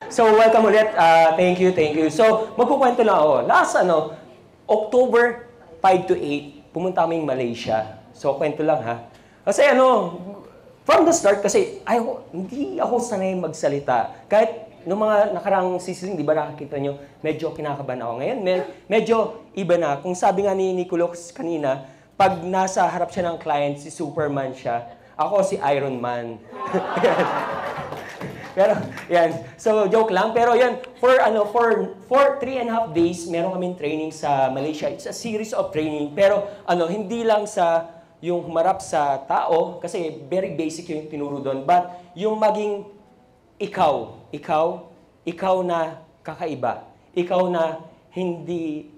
So, welcome ulit. Thank you, thank you. So, magkukwento lang ako. Last, October 5 to 8, pumunta kaming Malaysia. So, kwento lang ha. Kasi from the start, kasi hindi ako sanay magsalita. Kahit nung mga nakarang sisiling, di ba nakakita nyo, medyo kinakabahan ako. Ngayon, medyo iba na. Kung sabi nga ni Nicolas kanina, pag nasa harap siya ng client, si Superman siya. Ako si Iron Man. Pero, yan. So, joke lang. Pero yan, for 3.5 days, meron kaming training sa Malaysia. It's a series of training. Pero, hindi lang sa yung humarap sa tao, kasi very basic yung tinuro doon. But, yung maging ikaw na kakaiba. Ikaw na hindi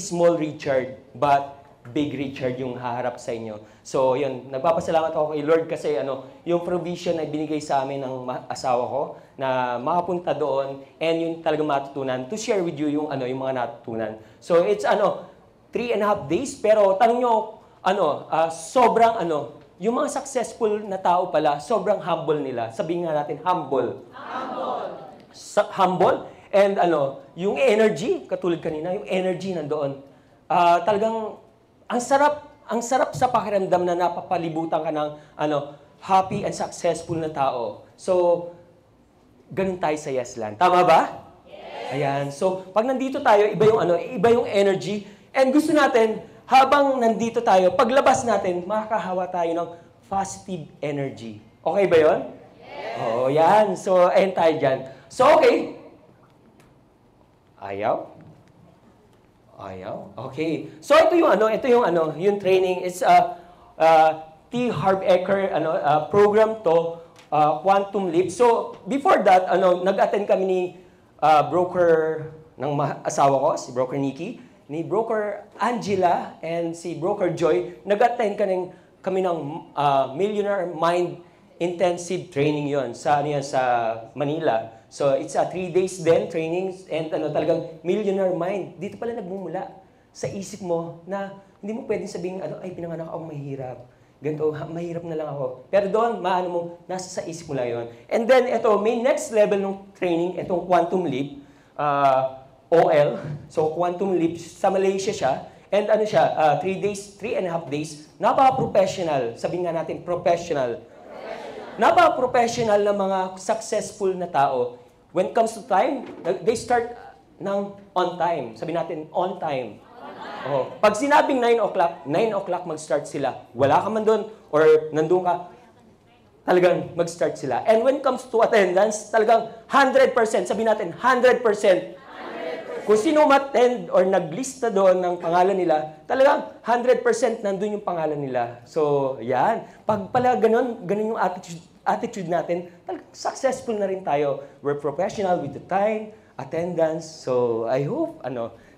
small Richard, but big Richard yung haharap sa inyo. So, yun, nagpapasalamat ako kay Lord kasi yung provision na binigay sa amin ng asawa ko na makapunta doon and yung talagang matutunan to share with you yung mga natutunan. So, it's 3.5 days pero tanong nyo sobrang yung mga successful na tao pala, sobrang humble nila. Sabihin nga natin humble. Humble and yung energy, katulad kanina, yung energy nandoon. Talagang ang sarap sa pakiramdam na napapalibutan ka ng happy and successful na tao. So, ganun tayo sa Yesland. Tama ba? Yes. Ayan. So, pag nandito tayo, iba yung energy. And gusto natin, habang nandito tayo, paglabas natin, makakahawa tayo ng positive energy. Okay ba yun? Yes. Oo, yan. So, ayan tayo dyan. So, okay. Ayaw? Okay. So ito yung training. It's T. Harv Eker program to Quantum Leap. So before that, nag-attend kami ni broker ng asawa ko, si broker Nikki, ni broker Angela and si broker Joy. Nag-attend kami ng Millionaire Mind Intensive Training yon sa Manila. So, it's 3 days then, trainings, and talagang millionaire mind. Dito pala nagmumula sa isip mo na hindi mo pwedeng sabihin, pinanganak ako mahirap. Ganito, mahirap na lang ako. Pero doon, nasa sa isip mo lang yun. And then, may next level ng training, itong Quantum Leap, OL. So, Quantum Leap, sa Malaysia siya. And 3 days, 3.5 days, napaka-professional. Sabihin nga natin, professional. Napaka-professional na mga successful na tao. When it comes to time, they start ng on time. Sabi natin, on time. Oh. Pag sinabing 9 o'clock mag-start sila. Wala ka man doon or nandun ka, talagang mag-start sila. And when it comes to attendance, talagang 100%. Sabi natin, 100%. Kung sino ma-attend or naglista doon ng pangalan nila, talagang 100% nandun yung pangalan nila. So, yan. Pag pala ganun yung attitude natin, talagang successful na rin tayo. We're professional with the time, attendance. So, I hope,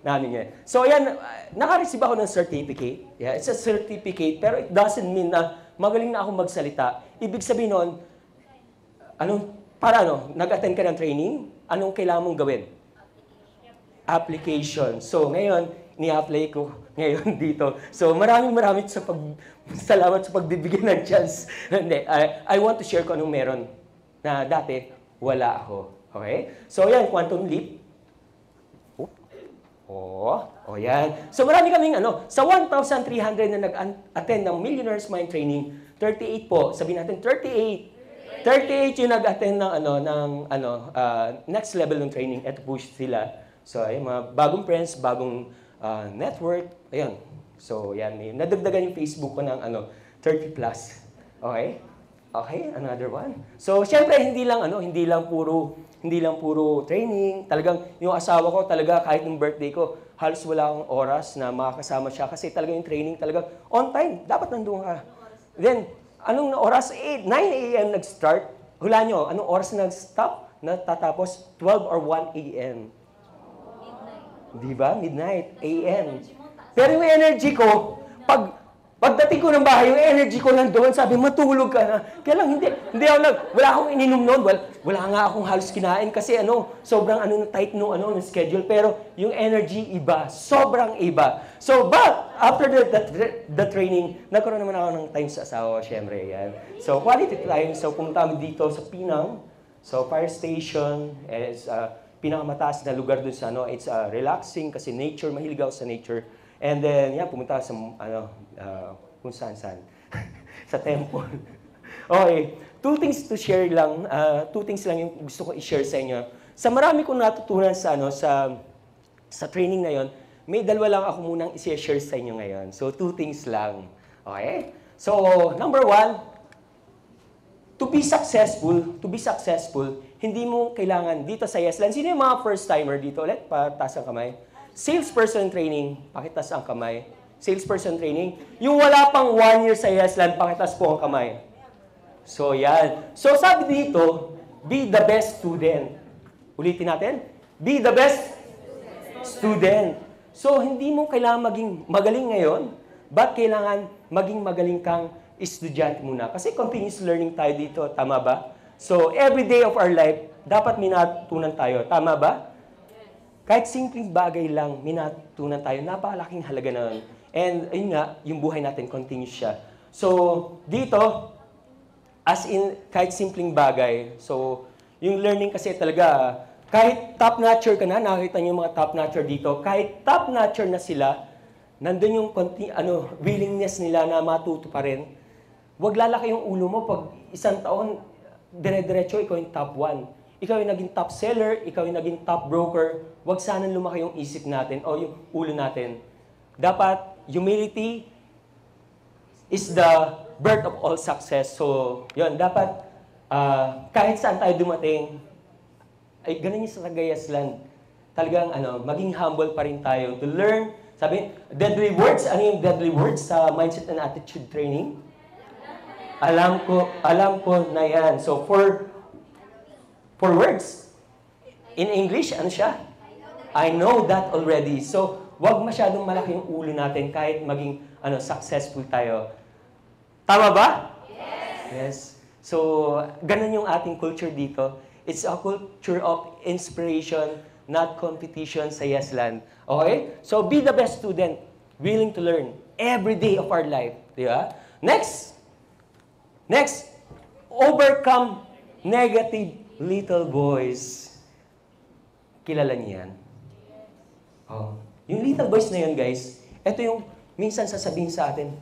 namin yan. So, yan, naka-receive ako ng certificate. Yeah, it's a certificate, pero it doesn't mean na magaling na ako magsalita. Ibig sabihin nun, nag-attend ka ng training, anong kailangan mong gawin? Application. So, ngayon, ni-apply ko ngayon dito. So, maraming salamat sa pagbibigyan ng chance. I want to share ko anong meron na dati, wala ako. Okay? So, yan, Quantum Leap. Yan. So, marami kaming sa 1,300 na nag-attend ng Millionaire's Mind Training, 38 po, sabihin natin 38. 38 yung nag-attend ng next level ng training. Ito po sila. So, ayun, mga bagong friends, bagong network. Ayun. So, yan. Nadagdagan yung Facebook ko ng 30 plus. Okay? Okay, another one. So, syempre, hindi lang puro training. Talagang, yung asawa ko, talaga, kahit yung birthday ko, halos wala akong oras na makakasama siya. Kasi talaga yung training, talaga, on time. Dapat nandun ka. Then, anong oras? 9 a.m. nag-start. Hula nyo, anong oras nag-stop? Natatapos 12 or 1 a.m. Diba? Midnight, AM. Pero yung energy ko, pagdating ko ng bahay, yung energy ko nandoon, sabi, matulog ka na. Kaya lang, wala akong ininom noon. Wala nga akong halos kinain kasi sobrang tight no schedule. Pero yung energy iba, sobrang iba. So, but, after the training, nagkaroon naman ako ng time sa asawa, syempre, yan. So, quality time. So, pumunta kami dito sa Pinang. So fire station is pinakamataas na lugar dun sa ano, it's relaxing kasi nature, mahilig ako sa nature. And then, yeah, pumunta sa kung saan-saan. Sa temple. Okay, two things lang yung gusto ko i-share sa inyo. Sa marami kong natutunan sa sa training na yon, may dalawa lang ako munang i-share sa inyo ngayon. So, two things lang. Okay? So, number one, to be successful, hindi mo kailangan dito sa Yesland. Sino yung mga first timer dito? Ulit, pataas ang kamay. Salesperson training, pakitas ang kamay. Salesperson training. Yung wala pang 1 year sa Yesland, pakitas po ang kamay. So, yan. So, sabi dito, be the best student. Ulitin natin. Be the best student. So, hindi mo kailangan maging magaling ngayon, but kailangan maging magaling kang estudyante muna. Kasi continuous learning tayo dito. Tama ba? So, every day of our life, dapat minatutunan tayo. Tama ba? Kahit simpleng bagay lang, minatutunan tayo. Napakalaking halaga na. And, ayun nga, yung buhay natin, continuous siya. So, dito, as in, kahit simpleng bagay. So, yung learning kasi talaga, kahit top-notcher ka na, nakakita niyo yung mga top-notcher dito, kahit top-notcher na sila, nandun yung willingness nila na matuto pa rin. Huwag lalaki yung ulo mo pag isang taon, dire-diretso, ikaw yung top 1. Ikaw yung naging top seller, ikaw yung naging top broker. Huwag sanang lumaki yung isip natin o yung ulo natin. Dapat, humility is the birth of all success. So, yun, dapat kahit saan tayo dumating, ay ganun yung sa Tagayaslan. Talagang maging humble pa rin tayo to learn. Sabi, deadly words, ano yung deadly words sa mindset and attitude training? Alam ko na yan. So, for words, in English, ano siya? I know that already. So, wag masyadong malaki yung ulo natin kahit maging successful tayo. Tama ba? Yes. So, ganun yung ating culture dito. It's a culture of inspiration, not competition sa Yesland. Okay? So, be the best student, willing to learn every day of our life. Di ba? Next, overcome negative little boys. Kilala niyo yan? Oh. Yung little boys na yun, guys, ito yung minsan sasabihin sa atin,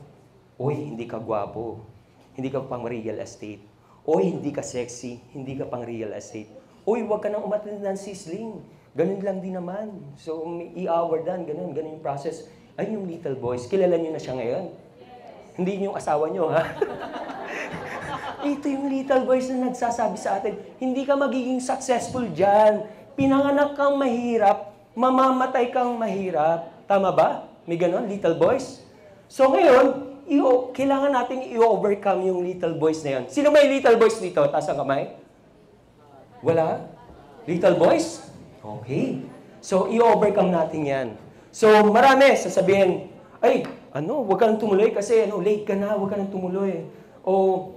"Uy, hindi ka gwapo. Hindi ka pang real estate. Uy, hindi ka sexy. Hindi ka pang real estate. Uy, huwag ka nang umattend ng sizzling. Ganun lang din naman. So, may i-hour dan, ganun yung process." Ayun yung little boys. Kilala niyo na siya ngayon? Hindi niyo yung asawa niyo, ha? Ito yung little boys na nagsasabi sa atin, hindi ka magiging successful dyan. Pinanganak kang mahirap, mamamatay kang mahirap. Tama ba? May ganon, little boys? So ngayon, kailangan natin i-overcome yung little boys na yun. Sino may little boys dito? Taas ang kamay? Wala? Little boys? Okay. So, i-overcome natin yan. So, marami sasabihin, ay, huwag ka nang tumuloy kasi late ka na, huwag ka nang tumuloy. O,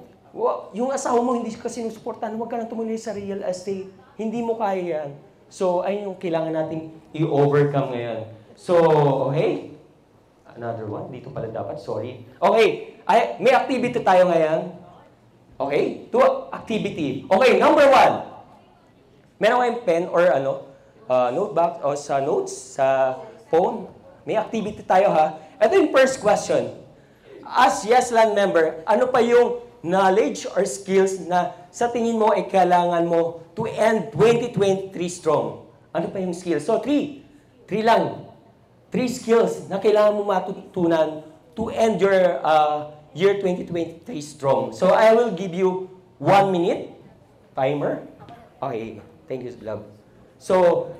yung asawa mo hindi kasi sinusuportahan, huwag ka nang tumuloy sa real estate. Hindi mo kaya yan. So, ayun yung kailangan nating i-overcome ngayon. So, okay. Another one. Dito pala dapat. Sorry. Okay. May activity tayo ngayon. Okay? Activity. Okay, number 1. Meron kayong pen or notebook o sa notes, sa phone. May activity tayo, ha? Ito yung first question. As Yesland member, ano pa yung knowledge or skills na sa tingin mo ay kailangan mo to end 2023 strong? Ano pa yung skills? So, 3 lang. 3 skills na kailangan mo matutunan to end your year 2023 strong. So, I will give you 1 minute timer. Okay. Thank you, love. So,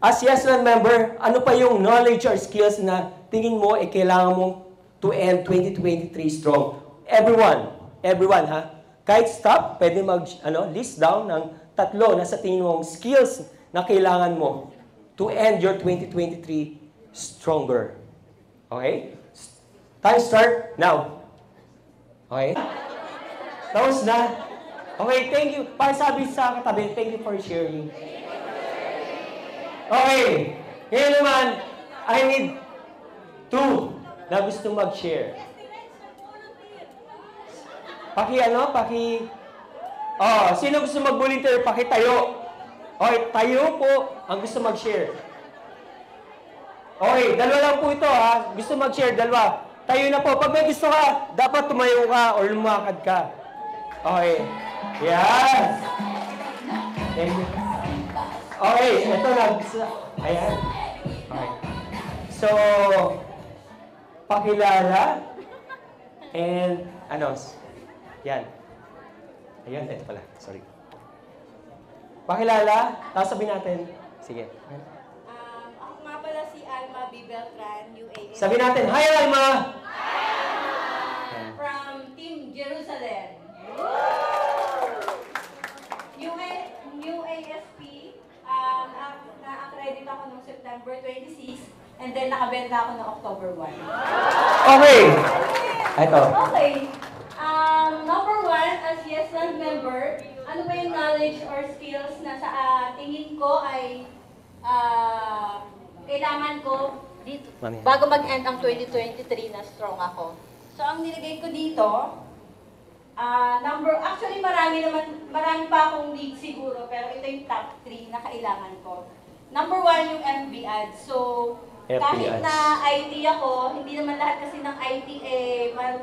as Yesland member, ano pa yung knowledge or skills na tingin mo ay kailangan mo to end 2023 strong? Everyone, ha? Kahit stop, pwede list down ng 3 na sa tingin mong skills na kailangan mo to end your 2023 stronger. Okay? Time start now. Okay? Tapos na. Okay, thank you. Pakisabi sa katabi, thank you for sharing. Okay. Ngayon naman, I need 2 na gusto mag-share. Oh, sino gusto mag-volunteer? Pakitayo. Okay, tayo po ang gusto mag-share. Okay, dalawa lang po ito ha. Gusto mag-share, dalawa. Tayo na po. Pag may gusto ka, dapat tumayo ka or lumakad ka. Okay. Yes. Thank you. Okay, ito na. Ayan. Okay. So, pakilala. And, ano? Yan. Ayan, ito pala. Sorry. Pakilala, tapos sabihin natin. Sige. Ako nga pala si Alma B. Beltran, UAS. Sabihin natin, hi Alma! From Team Jerusalem. UASP, na-accredit ako noong September 26, and then nakabenta ako noong October 1. Okay. Ito. Okay. Number 1, as YesLand member, ano ba yung knowledge or skills na sa tingin ko ay kailangan ko dito bago mag-end ang 2023 na strong ako. So ang nilagay ko dito, actually marami pa akong lead siguro, pero ito yung top 3 na kailangan ko. Number 1 yung FB ads. So kahit na IT ako, hindi naman lahat kasi ng IT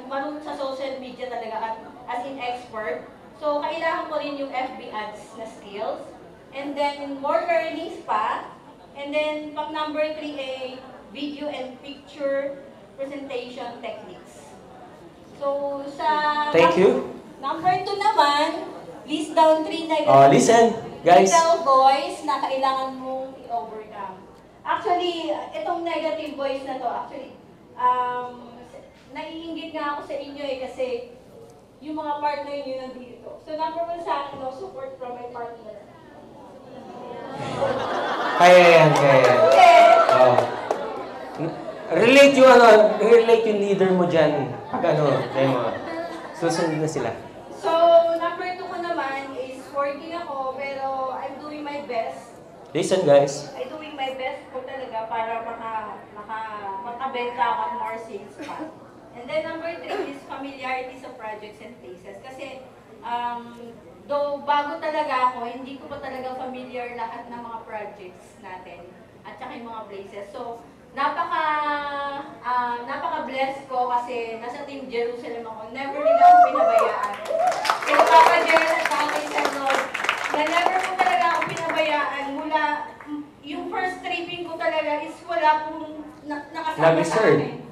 marunong sa social media talaga as in expert. So, kailangan ko rin yung FB ads na skills. And then, more learnings pa. And then, pang number 3 ay video and picture presentation techniques. So, sa Thank you. Number 2 naman, list down 3 negative. Listen, guys. Little voice na kailangan mong i-overcome. Actually, itong negative voice na to, actually, naiinggit nga ako sa inyo kasi yung mga partner nyo nandito. So, number 1 sa akin, no, support from my partner. Kaya yan. Yes! Oh. Relate yung leader mo dyan. Pag tayo mo. Susunod na sila. So, number 2 ko naman is working ako, pero I'm doing my best. Listen, guys. I'm doing my best ko talaga para makabenta ako at more sales pa. And then number 3 is familiarity sa projects and places. Kasi, though bago talaga ako, hindi ko pa talaga familiar lahat ng mga projects natin at saka yung mga places. So, napaka-blessed ko kasi nasa Team Jerusalem ako. Never nila akong pinabayaan. Kaya Papa Jer at Papa Isanod, na never ko talaga akong pinabayaan. Mula, yung first tripping ko talaga is wala pong nakasama sa akin.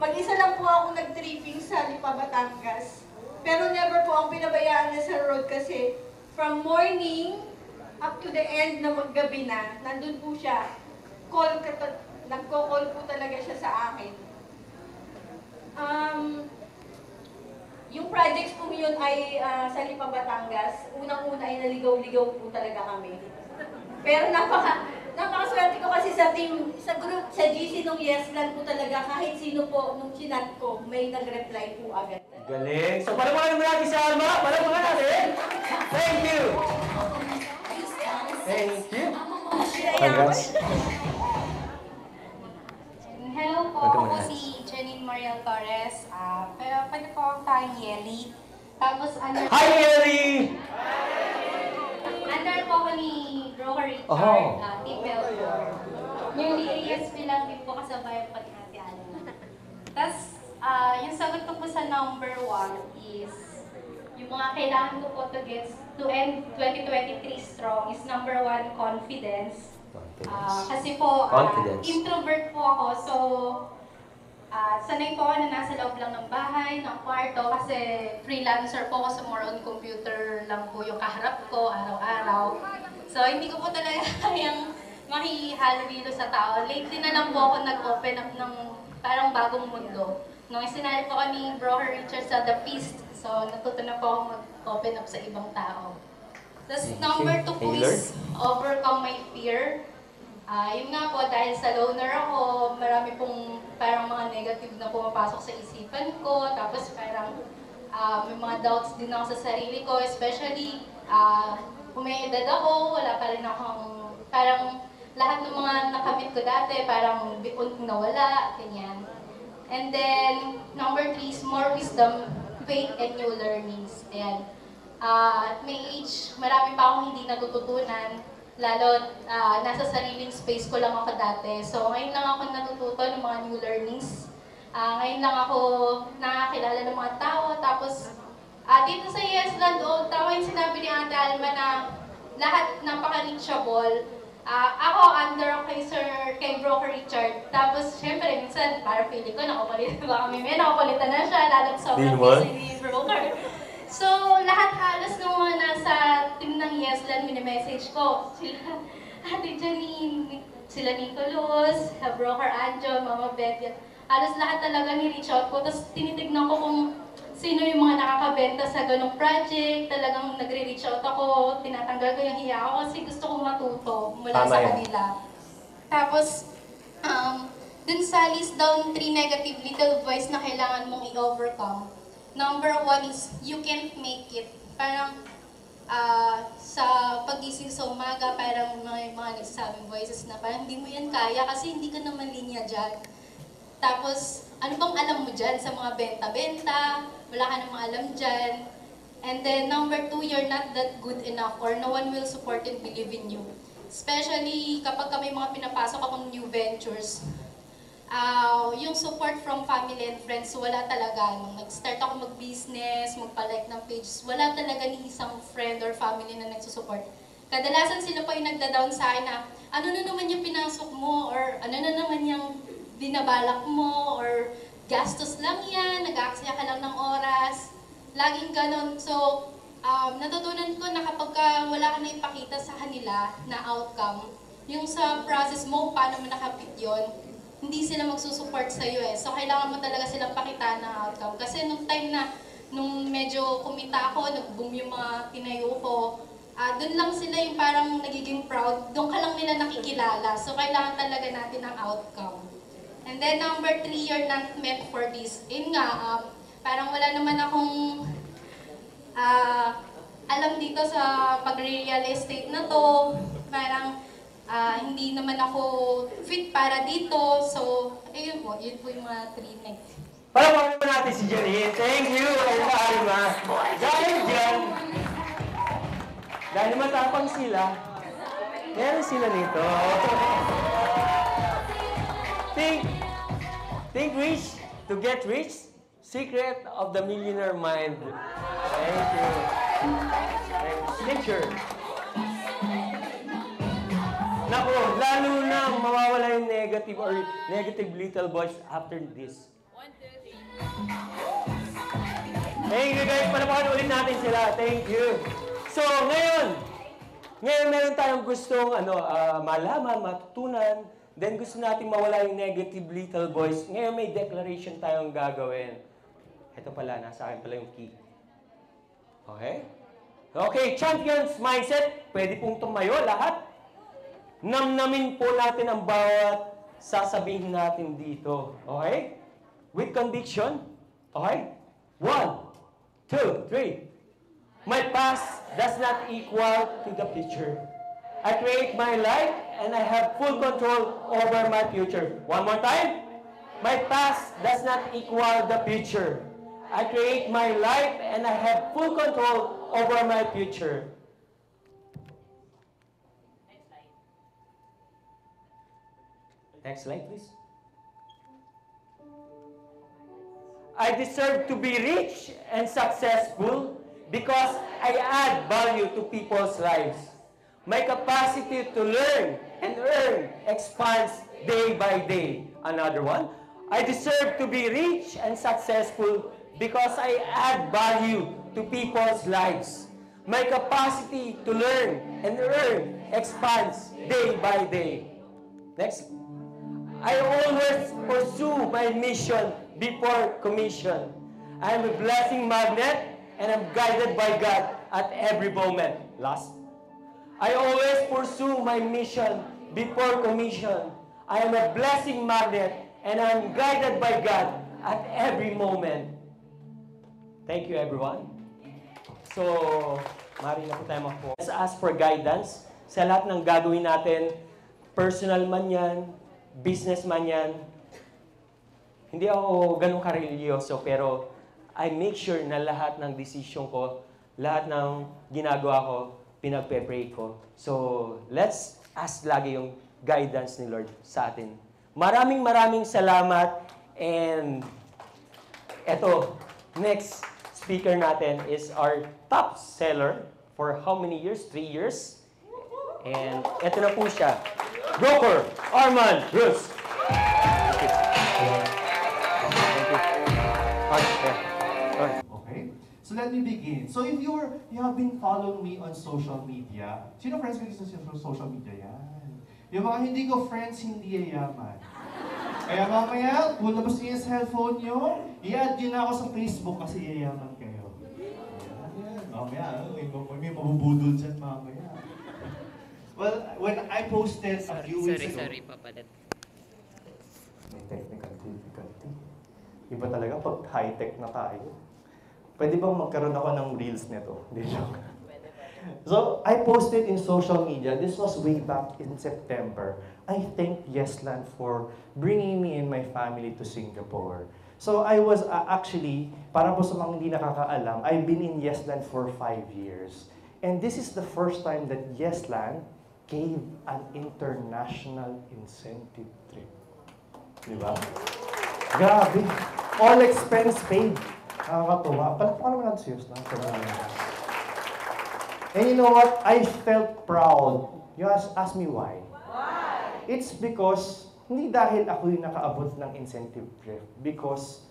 Mag-isa lang po ako nag-tripping sa Lipa, Batangas. Pero never po akong pinabayaan na sa road kasi from morning up to the end na maggabi na, nandun po siya. Nagko-call po talaga siya sa akin. Yung projects po yun ay sa Lipa, Batangas. Unang-una ay naligaw-ligaw po talaga kami. Pero napakaswerte ko kasi sa team, sa group, sa GC nung YesLand po talaga, kahit sino po nung chinat ko, may nag-reply po agad. Galing. So, palamukan naman natin si Alma. Palamukan natin. Thank you. Thank you. Congrats. Hello po, ako si Janine Mariel Torres. Pero pwede po akong tawag Yeli. Tapos Hi, Yeli! under po ako ni Broker Richard, Team Belfort. Nearly ASP lang din po kasabay pati Ate Alma. Tapos, yung sagot ko po sa number 1 is, yung mga kailangan ko po to end 2023 strong is number 1, confidence. Kasi po, introvert po ako, so sanay po ako na nasa loob lang ng bahay, ng kwarto, kasi freelancer po ako, so more on computer lang po yung kaharap ko araw-araw. So hindi ko po talaga kayang makihalubilo sa tao. Lately na lang po ako nag-open up ng parang bagong mundo. Nung isinali po ako ni Broker Richard sa The Feast, so natuto na po ako mag-open up sa ibang tao. Tapos number 2 po is overcome my fear. Yun nga po, dahil sa loner ako, marami pong parang mga negative na pumapasok sa isipan ko. Tapos parang may mga doubts din ako sa sarili ko, especially kung may edad ako, wala pa rin akong, parang lahat ng mga nakamit ko dati, parang nawala, ganyan. And then, number 3 is more wisdom, faith, and new learnings. Ayan. At may age, marami pa akong hindi natututunan. Lalo, nasa sariling space ko lang ako dati. So, ngayon lang ako natututo ng mga new learnings. Ngayon lang ako nakakilala ng mga tao. Tapos, dito sa Yesland, tama yung sinabi ni Ate Alma na lahat napaka-reachable. Ako, under kay Broker Richard. Tapos, syempre, minsan, parang feeling ko, nakukulitan ba kami? Nakukulitan na siya, lalo sobrang busy ni Broker. So, lahat halos ng mga nasa team ng Yesland, mini-message ko. Sila, Ate Janine, sila Nicolas, Broker Anjo, Mama Beth, halos lahat talaga ni-reach out ko. Tapos tinitignan ko kung sino yung mga nakakabenta sa ganong project. Talagang nagre-reach out ako, tinatanggal ko yung hiya ko kasi gusto kong matuto mula sa kanila. Tapos, dun sa list down 3 negative little voice na kailangan mong i-overcome. Number 1 is, you can't make it. Parang sa pagising sa umaga, parang may mga nagsasabing voices na parang hindi mo yan kaya kasi hindi ka naman linya dyan. Tapos, ano bang alam mo dyan sa mga benta-benta? Wala ka namang alam dyan. And then, number 2, you're not that good enough or no one will support and believe in you. Especially kapag may mga pinapasok akong new ventures. Yung support from family and friends, wala talaga. Nung nag-start ako mag-business, magpa-like ng pages, wala talaga ni isang friend or family na nagsusupport. Kadalasan sila pa yung nagda-down sa akin na, ano na naman yung pinasok mo, or ano na naman yung binabalak mo, or gastos lang yan, nag-aaksaya ka lang ng oras. Laging ganon. So, natutunan ko na kapag wala ka na ipakita sa kanila na outcome, yung sa process mo, paano mo nakapit yun, hindi sila magsusupport sa'yo eh. So, kailangan mo talaga silang pakitaan ng outcome. Kasi nung time na, nung medyo kumita ako, nag-boom yung mga tinayo ko, doon lang sila yung parang nagiging proud, doon ka lang nila nakikilala. So, kailangan talaga natin ng outcome. And then, number 3, you're not meant for this. Yun nga, parang wala naman akong alam dito sa pag-real estate na to. Parang, hindi naman ako fit para dito. So, ayun po yung mga 3 next. Palapakan mo natin si Janine. Thank you, Alma. Dahil dyan, dahil matapang sila, meron sila nito. Think rich to get rich. Secret of the millionaire mind. Thank you. Signature. Naku, lalo na mawawala yung negative or negative little voice after this. Thank you guys. Palapakan ulit natin sila. Thank you. So, ngayon meron tayong gustong malaman, matutunan. Then gusto natin mawala yung negative little voice. Ngayon may declaration tayong gagawin. Ito pala, nasa akin pala yung key. Okay? Okay, champions mindset. Pwede pong tumayo lahat. Namnamin po natin ang bawat sasabihin natin dito. Okay? With conviction. Okay? 1, 2, 3. My past does not equal to the future. I create my life and I have full control over my future. One more time. My past does not equal the future. I create my life and I have full control over my future. Next slide, please. I deserve to be rich and successful because I add value to people's lives. My capacity to learn and earn expands day by day. Another one. I deserve to be rich and successful because I add value to people's lives. My capacity to learn and earn expands day by day. Next. I always pursue my mission before commission. I am a blessing magnet and I'm guided by God at every moment. Last. I always pursue my mission before commission. I am a blessing magnet and I'm guided by God at every moment. Thank you, everyone. So, mari na po tayo makuha. Let's ask for guidance sa lahat ng gagawin natin. Personal man yan, business man yan. Hindi ako ganun ka-religyoso, pero I make sure na lahat ng decision ko, lahat ng ginagawa ko, pinagpe-pray ko. So, let's ask lagi yung guidance ni Lord sa atin. Maraming salamat. And eto, next speaker natin is our top seller for how many years? 3 years. And eto na po siya. Broker Arman Rus. Thank you. Okay. So let me begin. So if you have been following me on social media, sino friends ko sa social media yan? Yung mga hindi ko friends, hindi yayaman. Kaya mamaya, kung labas niyo yung cellphone nyo, i-add nyo na ako sa Facebook kasi yayaman kayo. Ayan. Mamaya, may mabubudol dyan mamaya. Well, when I posted a few weeks ago... Sorry, papalit. May technical difficulty. Iba talaga pag high-tech na tayo. Pwede bang magkaroon ako ng reels nito? Hindi joke. So, I posted in social media, this was way back in September. I thanked Yesland for bringing me and my family to Singapore. So, I was actually, para po sa mga hindi nakakaalam, I've been in Yesland for 5 years. And this is the first time that Yesland gave an international incentive trip. Diba? Grabe. All expense paid. Nakakatuwa. Paano naman natin serious lang? And you know what? I felt proud. You ask me why? Why? It's because, hindi dahil ako yung nakaabot ng incentive trip. Because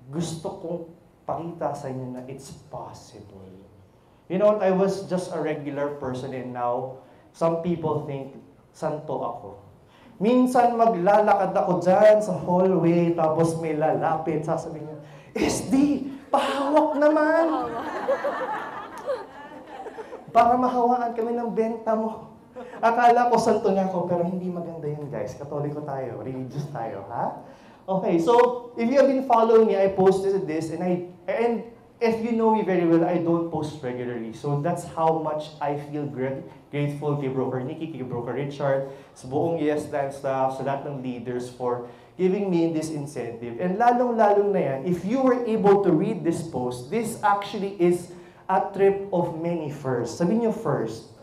gusto kong pakita sa inyo na it's possible. You know what? I was just a regular person and now, some people think, santo ako. Minsan maglalakad ako dyan sa hallway, tapos may lalapit, sasabihin niya, SD, pahawak naman! Para mahawaan kami ng benta mo. Akala ko santo niya ako, pero hindi maganda yun, guys. Katoliko tayo, religious tayo, ha? Okay, so, if you have been following me, I posted this, and if you know me very well, I don't post regularly. So that's how much I feel grateful kay Broker Nikki, kay Broker Richard, sa buong Yesland staff, sa lahat ng leaders for giving me this incentive. And lalong-lalong na yan, if you were able to read this post, this actually is a trip of many firsts. Sabihin niyo first.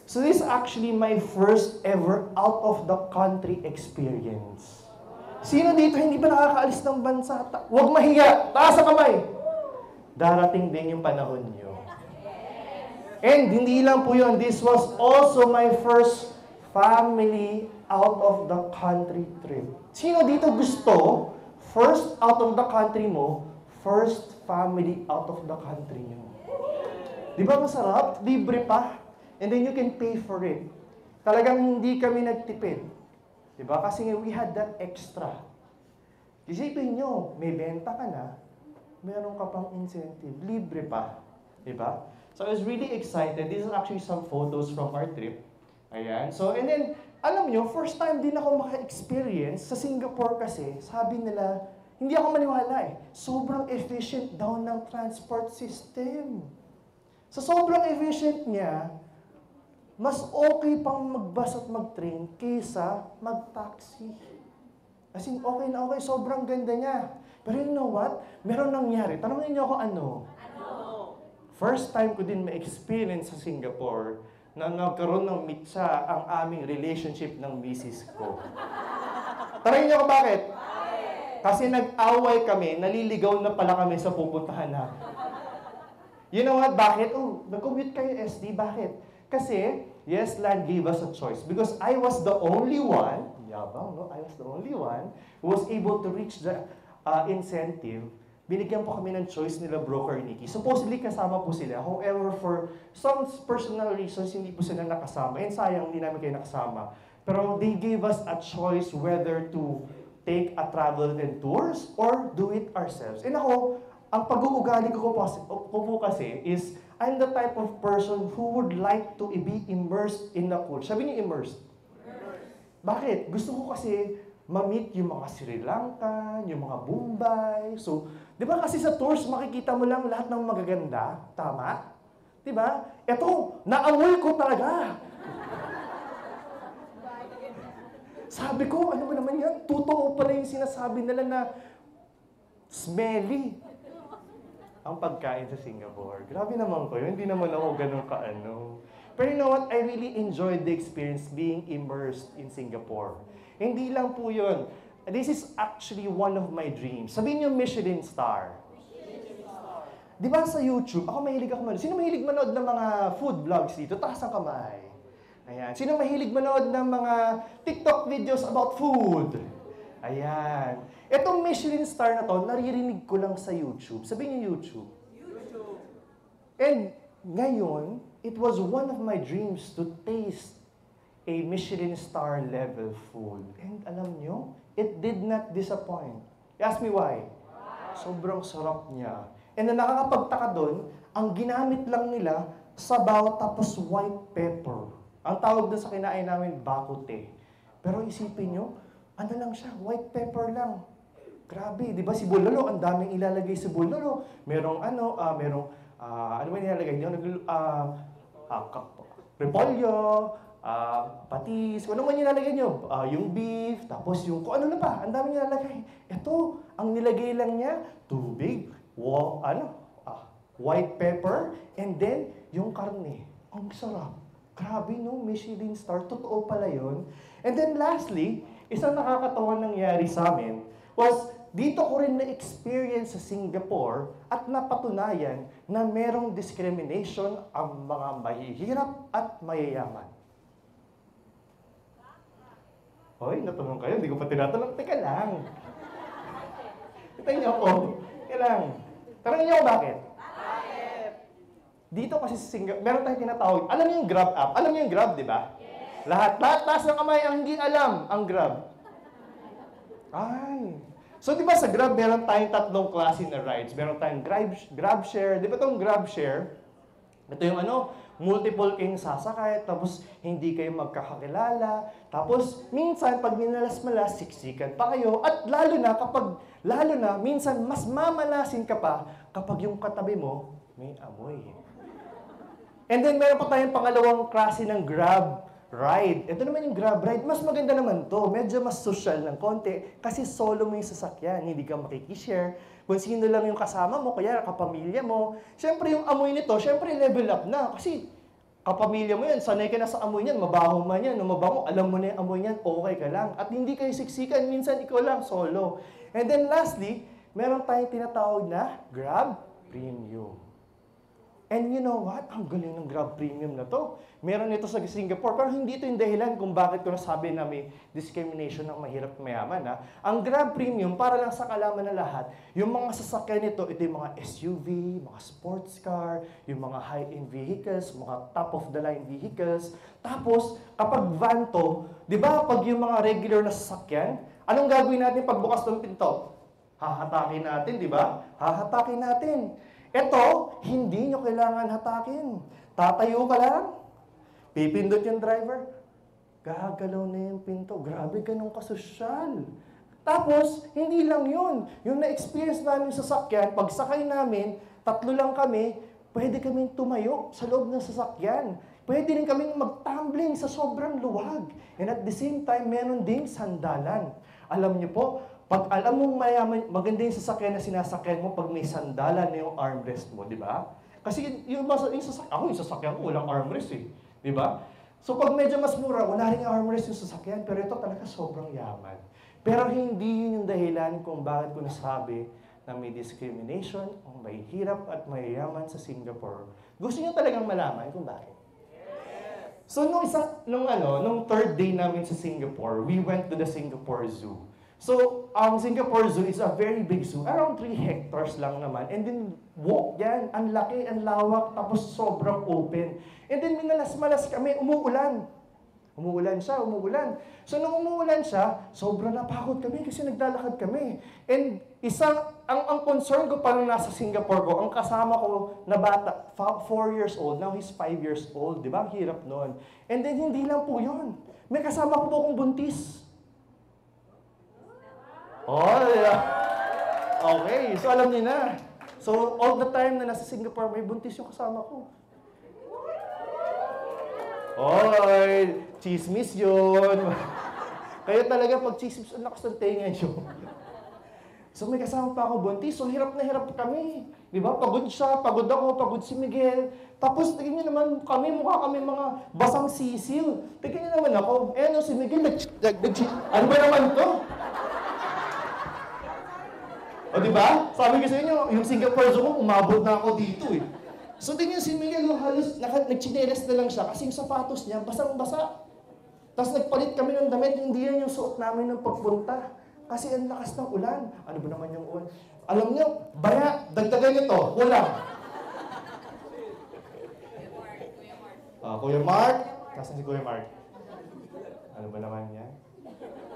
So this is actually my first ever out of the country experience. Sino dito hindi ba nakakaalis ng bansa? Huwag mahiya! Taas ang kamay! Darating din yung panahon niyo. And hindi lang po yun. This was also my first family out of the country trip. Sino dito gusto, first out of the country mo, first family out of the country niyo? Di ba masarap? Libre pa. And then you can pay for it. Talagang hindi kami nagtipid. Di ba? Kasi we had that extra. Isipin nyo, may benta ka na, meron ka pang incentive. Libre pa. Di ba? So I was really excited. These are actually some photos from our trip. Ayan. So, and then, alam nyo, first time din ako maka-experience sa Singapore kasi, sabi nila, hindi ako maniwala eh. Sobrang efficient daw ng transport system. So, sobrang efficient niya, mas okay pang mag-bus at mag-train kaysa mag-taxi. As in, okay na okay. Sobrang ganda niya. Pero you know what? Meron nangyari. Tanongin niyo ako ano? First time ko din ma-experience sa Singapore na nagkaroon ng mitsa ang aming relationship ng misis ko. Tanongin niyo ako bakit? Kasi nag-away kami, naliligaw na pala kami sa pupuntahan na. You know what? Bakit? Oh, nag-commute kayo SD. Bakit? Kasi, Yesland gave us a choice. Because I was the only one, yabang, no? I was the only one who was able to reach the incentive. Binigyan po kami ng choice nila Broker Nikki. Supposedly, kasama po sila. However, for some personal reasons, hindi po sila nakasama. And sayang, hindi namin kayo nakasama. Pero they gave us a choice whether to take a travel and tours or do it ourselves. And ako, ang pag-uugali ko po kasi is, I'm the type of person who would like to be immersed in the culture. Sabi niyo immersed? Bakit? Gusto ko kasi ma-meet yung mga Sri Lanka, yung mga Bombay. So, di ba kasi sa tours, makikita mo lang lahat ng magaganda. Tama? Di ba? Eto, naamoy ko talaga. Sabi ko, ano ba naman yan? Totoo pala yung sinasabi nila na smelly. ang pagkain sa Singapore. Grabe naman kayo, hindi naman ako ganun kaano. Pero you know what? I really enjoyed the experience being immersed in Singapore. Hindi lang po yun. This is actually one of my dreams. Sabihin niyo Michelin star. Di ba sa YouTube, ako mahilig ako manood. Sino mahilig manood ng mga food vlogs dito? Taas ang kamay. Ayan. Sino mahilig manood ng mga TikTok videos about food? Ayan. Itong Michelin star na to, naririnig ko lang sa YouTube. Sabihin niyo YouTube. And ngayon, it was one of my dreams to taste a Michelin star level food. And alam niyo, it did not disappoint. Ask me why? Sobrang sarap niya. And na nakakapagtaka doon, ang ginamit lang nila, sabaw tapos white pepper. Ang tawag doon sa kinain namin, bakute. Pero isipin nyo, ano lang siya, white pepper lang. Grabe, di ba si bulalo, ang daming ilalagay sa bulalo. Merong ano ba nilalagay nyo? Repolyo, patis, kung ano man nilalagay nyo. Yung beef, tapos yung kung ano na pa, ang daming nilalagay. Ito, ang nilagay lang niya, tubig, white pepper, and then yung karne. Ang sarap. Grabe no, Michelin star. Totoo pala yun. And then lastly, isang nakakatawang nangyari sa amin was dito ko rin na-experience sa Singapore at napatunayan na merong discrimination ang mga mahihirap at mayayaman. Hoy, natanong kayo. Hindi ko pa tinatanong. Teka lang. Kita niyo ako. Teka lang. Tanongin niyo ako bakit? Dito kasi sa Singapore, meron tayong tinatawag. Alam niyo yung Grab app? Alam niyo yung Grab, di ba? Yes. Lahat taas ng kamay ang hindi alam ang Grab. Ay. So, di ba sa Grab, meron tayong tatlong klase na rides. Meron tayong Grab Share. Di ba itong Grab Share? Ito yung multiple kayong sasakay, tapos hindi kayo magkakakilala. Tapos, minsan, pag minalas-malas, siksikan pa kayo. At lalo na, minsan, mas mamalasin ka pa kapag yung katabi mo, may amoy. And then, meron pa tayong pangalawang klase ng Grab ride. Ito naman yung Grab ride. Mas maganda naman to. Medyo mas social ng konti kasi solo mo yung sasakyan. Hindi ka makikishare. Kung sino lang yung kasama mo, kaya kapamilya mo. Siyempre, yung amoy nito, siyempre level up na. Kasi kapamilya mo yan, sanay ka na sa amoy niyan, mabaho man yan, mabango, alam mo na yung amoy niyan, okay ka lang. At hindi kayo siksikan, minsan ikaw lang, solo. And then lastly, meron tayong tinatawag na Grab Premium. And you know what? Ang galing ng Grab Premium na to. Meron ito sa Singapore, pero hindi ito yung dahilan kung bakit ko nasabi na may discrimination ng mahirap at mayaman. Ang Grab Premium, para lang sa kalaman ng lahat, yung mga sasakyan nito, ito yung mga SUV, mga sports car, yung mga high-end vehicles, mga top-of-the-line vehicles. Tapos, kapag van to, di ba pag yung mga regular na sasakyan, anong gagawin natin pagbukas ng pinto? Hahatakin natin, di ba? Hahatakin natin. Ito, hindi nyo kailangan hatakin. Tatayo ka lang, pipindot yung driver, gagalaw na yung pinto. Grabe, ganun kasosyal. Tapos, hindi lang yun. Yung na-experience namin sa sasakyan, pagsakay namin, 3 lang kami, pwede kaming tumayo sa loob ng sasakyan. Pwede rin kaming mag-tumbling sa sobrang luwag. And at the same time, meron ding sandalan. Alam niyo po, pag alam mong mayaman, maganda yung sasakyan na sinasakyan mo pag may sandalan na yung armrest mo, di ba? Kasi yung sasakyan ko, walang armrest eh. Di ba? So pag medyo mas mura, wala rin yung armrest yung sasakyan, pero ito talaga sobrang yaman. Pero hindi yun yung dahilan kung bakit ko nasabi na may discrimination o may hirap at mayayaman sa Singapore. Gusto niyo talagang malaman kung bakit? So nung third day namin sa Singapore, we went to the Singapore Zoo. So, ang Singapore Zoo is a very big zoo. Around 3 hectares lang naman. And then, walk yan. Ang laki, ang lawak, tapos sobrang open. And then, minalas-malas kami, umuulan. Umuulan siya, umuulan. So, nung umuulan siya, sobrang napagod kami kasi naglalakad kami. And ang concern ko pa nung nasa Singapore ko, ang kasama ko na bata, 4 years old, now he's 5 years old. Di ba? Ang hirap nun. And then, hindi lang po yun. May kasama ko po akong buntis. Oh, yeah. Okay, so alam niyo na. So, all the time na nasa Singapore, may buntis yung kasama ko. Oy, chismis yun. Kaya talaga pag chismis, ang lakas ng tenga yun. So, may kasama pa ako buntis, so hirap na hirap kami. Di ba? Pagod siya, pagod ako, pagod si Miguel. Tapos, tingnan niyo naman kami, mukha kami mga basang sisil. Tingnan niyo naman ako. Eh, ano, si Miguel, ano ba naman to? O, di ba? Sabi ko sa inyo, yung Singapore Zoo ko, umabot na ako dito eh. So, tingnan si Miguel, halos nagchinelas na lang siya kasi yung sapatos niya, basang-basa. Tapos nagpalit kami ng damit, hindi yan yung suot namin ng pagpunta. Kasi ang lakas ng ulan. Ano ba naman yung ulan? Alam niyo, baya, dagdagan niyo to, ulan. Kuya Mark. Kasan si Kuya Mark? Ano ba naman yan?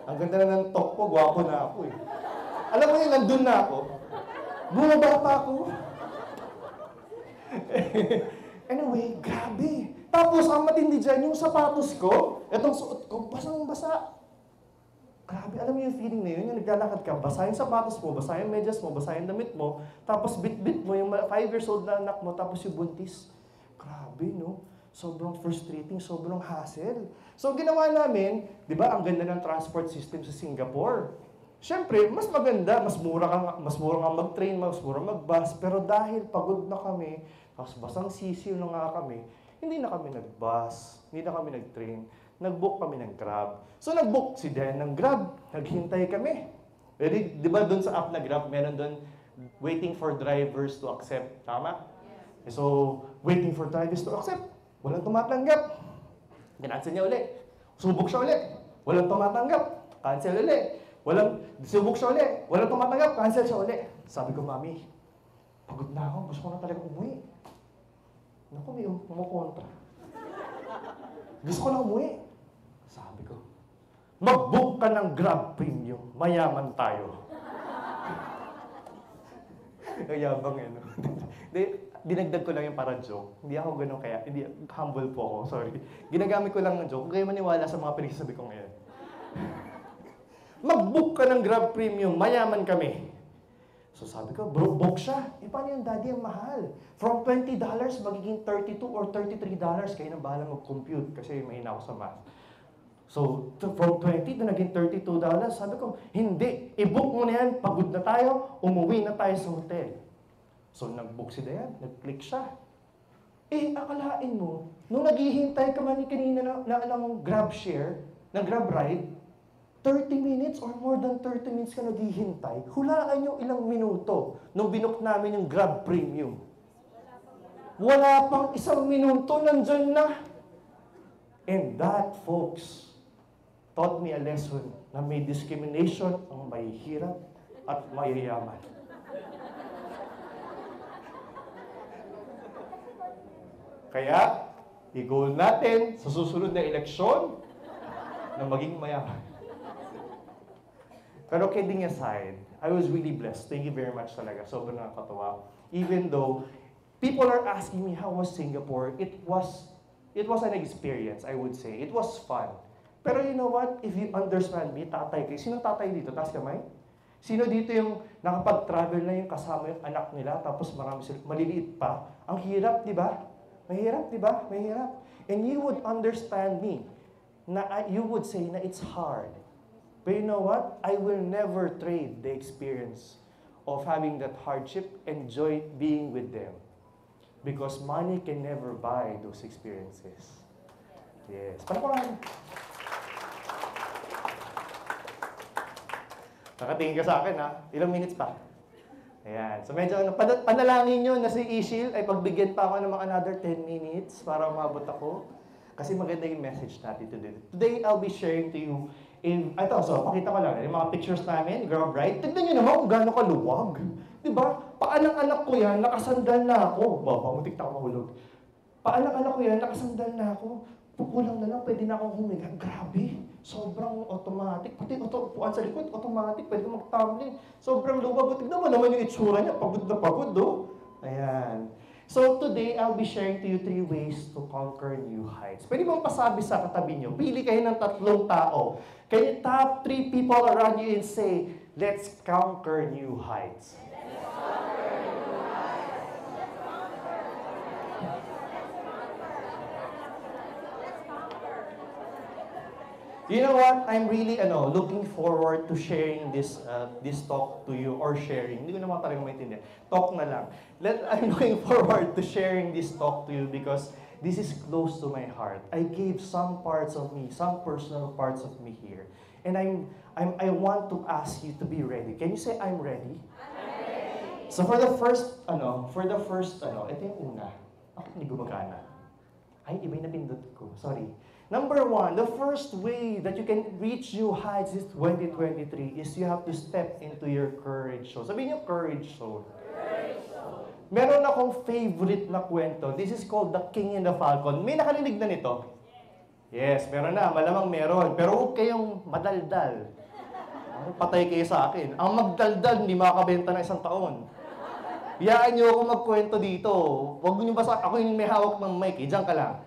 Ang ganda na ng talk ko, gwapo na ako eh. Alam mo yun, nandun na ako. Bumaba pa ako. Anyway, grabe. Tapos, ang matindi dyan, yung sapatos ko, etong suot ko, basang-basa. Grabe, alam mo yung feeling na yun, yung naglalakad ka, basa yung sapatos mo, basa yung medyas mo, basa yung damit mo, tapos bit-bit mo yung 5 years old na anak mo, tapos yung buntis. Grabe, no? Sobrang frustrating, sobrang hassle. So, ginawa namin, di ba, ang ganda ng transport system sa Singapore. Siyempre, mas maganda, mas mura kang mag-train, mas mura mag-bus, pero dahil pagod na kami, tapos basang sisiw na nga kami, hindi na kami nag-bus, hindi na kami nag-train, nag-book kami ng Grab. So, nag-book si Dan ng Grab, naghintay kami. Di ba doon sa app na Grab, meron doon waiting for drivers to accept, tama? Yeah. So, waiting for drivers to accept, walang tumatanggap. Kinancel niya uli. Subok siya uli, walang tumatanggap. Cancel uli. Subok siya uli, walang tumatanggap, cancel siya uli. Sabi ko, Mami, pagod na ako, gusto ko na talaga umuwi. Naku, may umukontra. Gusto ko na umuwi. Sabi ko, mag-book ka ng Grab Premium, mayaman tayo. Yabang eh, no? Dinagdag ko lang yung para joke. Hindi ako ganun kaya, hindi, humble po ako, sorry. Ginagamit ko lang ng joke, kaya maniwala sa mga pinagsasabi ko ngayon. Mag-book ka ng Grab Premium, mayaman kami. So sabi ko, bro, book siya. Eh, paano yung daddy ang mahal? From $20, magiging $32 or $33. Kayo nang bahala mag-compute kasi mahina ako sa math. So, from 20 na naging $32. Sabi ko, hindi. I-book mo na yan. Pagod na tayo. Umuwi na tayo sa hotel. So, nag-book si Dayan. Nag-click siya. Eh, akalain mo, nung naghihintay ka man kanina ng Grab share, ng Grab ride, 30 minutes or more than 30 minutes ka naghihintay, hulaan nyo ilang minuto nung binook namin yung Grab Premium. Wala pang 1 minuto, nandyan na. And that, folks, taught me a lesson na may discrimination ang mahihirap at mayayaman. Kaya, i-goal natin sa susunod na eleksyon na maging mayaman. Pero kidding aside, I was really blessed. Thank you very much talaga. Sobrang nakakatawa. Even though people are asking me how was Singapore, it was an experience, I would say. It was fun. Pero you know what? If you understand me, tatay kayo. Sinong tatay dito? Taas kamay? Sino dito yung nakapag-travel na yung kasama yung anak nila, tapos marami sila, maliliit pa? Ang hirap, di ba? Mahirap, di ba? Mahirap. And you would understand me, na you would say na it's hard. But you know what? I will never trade the experience of having that hardship and joy being with them. Because money can never buy those experiences. Yes. Palakpakan. Nakatingin ka sa akin, ha? Ilang minutes pa? Ayan. So medyo panalangin nyo na si Ishil ay pagbigyan pa ako ng mga another 10 minutes para umabot ako. Kasi maganda yung message natin today. Today, I'll be sharing to you pakita ko lang, yung mga pictures namin, Grab ride. Tignan nyo naman kung gaano kaluwag. Diba? Paanang anak ko yan, nakasandal na ako. Pamutik na ako mahulog. Paanang anak ko yan, nakasandal na ako. Pukulang na lang, pwede na akong humiga. Grabe. Sobrang automatic. Pati upuan sa likod, automatic. Pwede mag-tumbling. Sobrang luwag. Tignan mo naman yung itsura niya. Pagod na pagod, do. Ayan. So today, I'll be sharing to you 3 ways to conquer new heights. Pwede bang pasabi sa katabi nyo? Pili kayo ng 3 tao. Can you tap 3 people around you and say, let's conquer new heights. Let's conquer new heights. You know what? I'm really looking forward to sharing this talk to you or sharing. Hindi ko naman talaga maintindihan. Talk na lang. I'm looking forward to sharing this talk to you because this is close to my heart. I gave some parts of me, some personal parts of me here. And I want to ask you to be ready. Can you say I'm ready? I'm ready. So for the first, ito yung una. Hindi gumagana. Ay, iba yung napindot ko. Sorry. Number one, the first way that you can reach new heights this 2023 is you have to step into your courage zone. Sabihin niyo, courage zone. Meron akong favorite na kwento. This is called The King and the Falcon. May nakarinig na nito? Yes, meron na. Malamang meron. Pero huwag kayong madaldal. Patay kayo sa akin. Ang magdaldal, hindi makakabenta ng isang taon. Biyaan niyo ako magkwento dito. Huwag niyo basta ako yung may hawak ng mic. Diyan ka lang.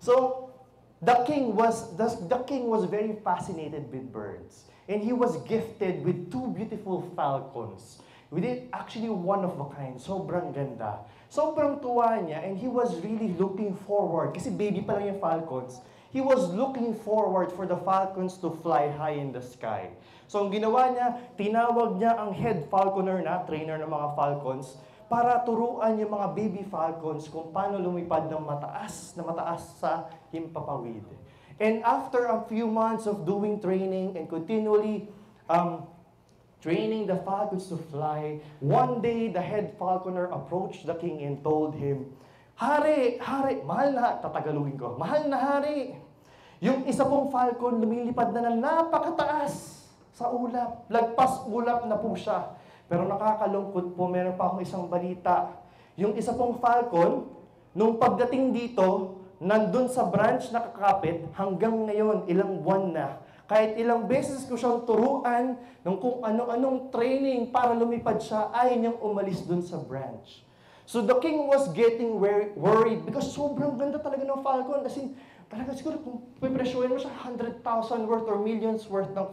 So, the king was very fascinated with birds. And he was gifted with 2 beautiful falcons. With it, actually one of a kind. Sobrang ganda. Sobrang tuwa niya and he was really looking forward. Kasi baby pa lang yung falcons. He was looking forward for the falcons to fly high in the sky. So, ang ginawa niya, tinawag niya ang head falconer na, trainer ng mga falcons, para turuan yung mga baby falcons kung paano lumipad ng mataas sa himpapawid. And after a few months of doing training and continually training the falcons to fly, one day the head falconer approached the king and told him, Hari, mahal na, tatagalugin ko, mahal na hari, yung isa pong falcon lumilipad na ng napakataas sa ulap, lagpas ulap na po siya. Pero nakakalungkot po, meron pa akong isang balita. Yung isa pong falcon, nung pagdating dito, nandun sa branch na kakapit, hanggang ngayon, ilang buwan na. Kahit ilang beses ko siyang turuan ng kung ano-anong training para lumipad siya, ay niyang umalis dun sa branch. So the king was getting worried because sobrang ganda talaga ng falcon. As in, talaga siguro kung pipresyohin mo siya, 100,000 worth or millions worth ng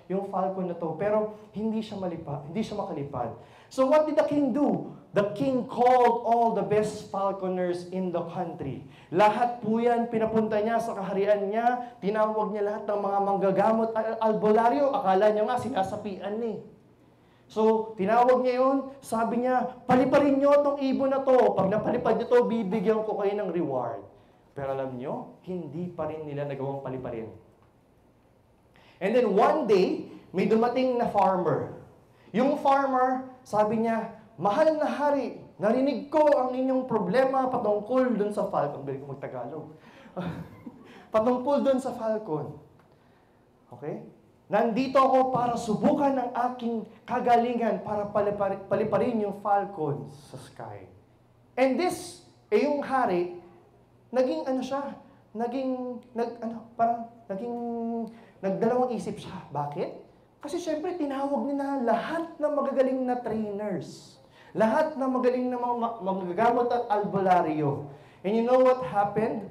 yung falcon na to. Pero hindi siya makalipad. So what did the king do? The king called all the best falconers in the country. Lahat po yan, pinapunta niya sa kaharian niya. Tinawag niya lahat ng mga manggagamot albularyo. Akala niya nga, sinasapian ni. So, tinawag niya yun. Sabi niya, paliparin niyo itong ibon na to. Pag napalipad niyo to, bibigyan ko kayo ng reward. Pero alam nyo, hindi pa rin nila nagawang paliparin. And then one day, may dumating na farmer. Yung farmer, sabi niya, mahal na hari, narinig ko ang inyong problema patungkol dun sa falcon. Bili ko magtagalog. Patungkol dun sa falcon. Okay? Nandito ako para subukan ang aking kagalingan para paliparin yung falcon sa sky. And this, yung hari, nagdalawang isip siya. Bakit? Kasi syempre, tinawag niya lahat ng magagaling na trainers. Lahat ng magaling na magagamot at albularyo. And you know what happened?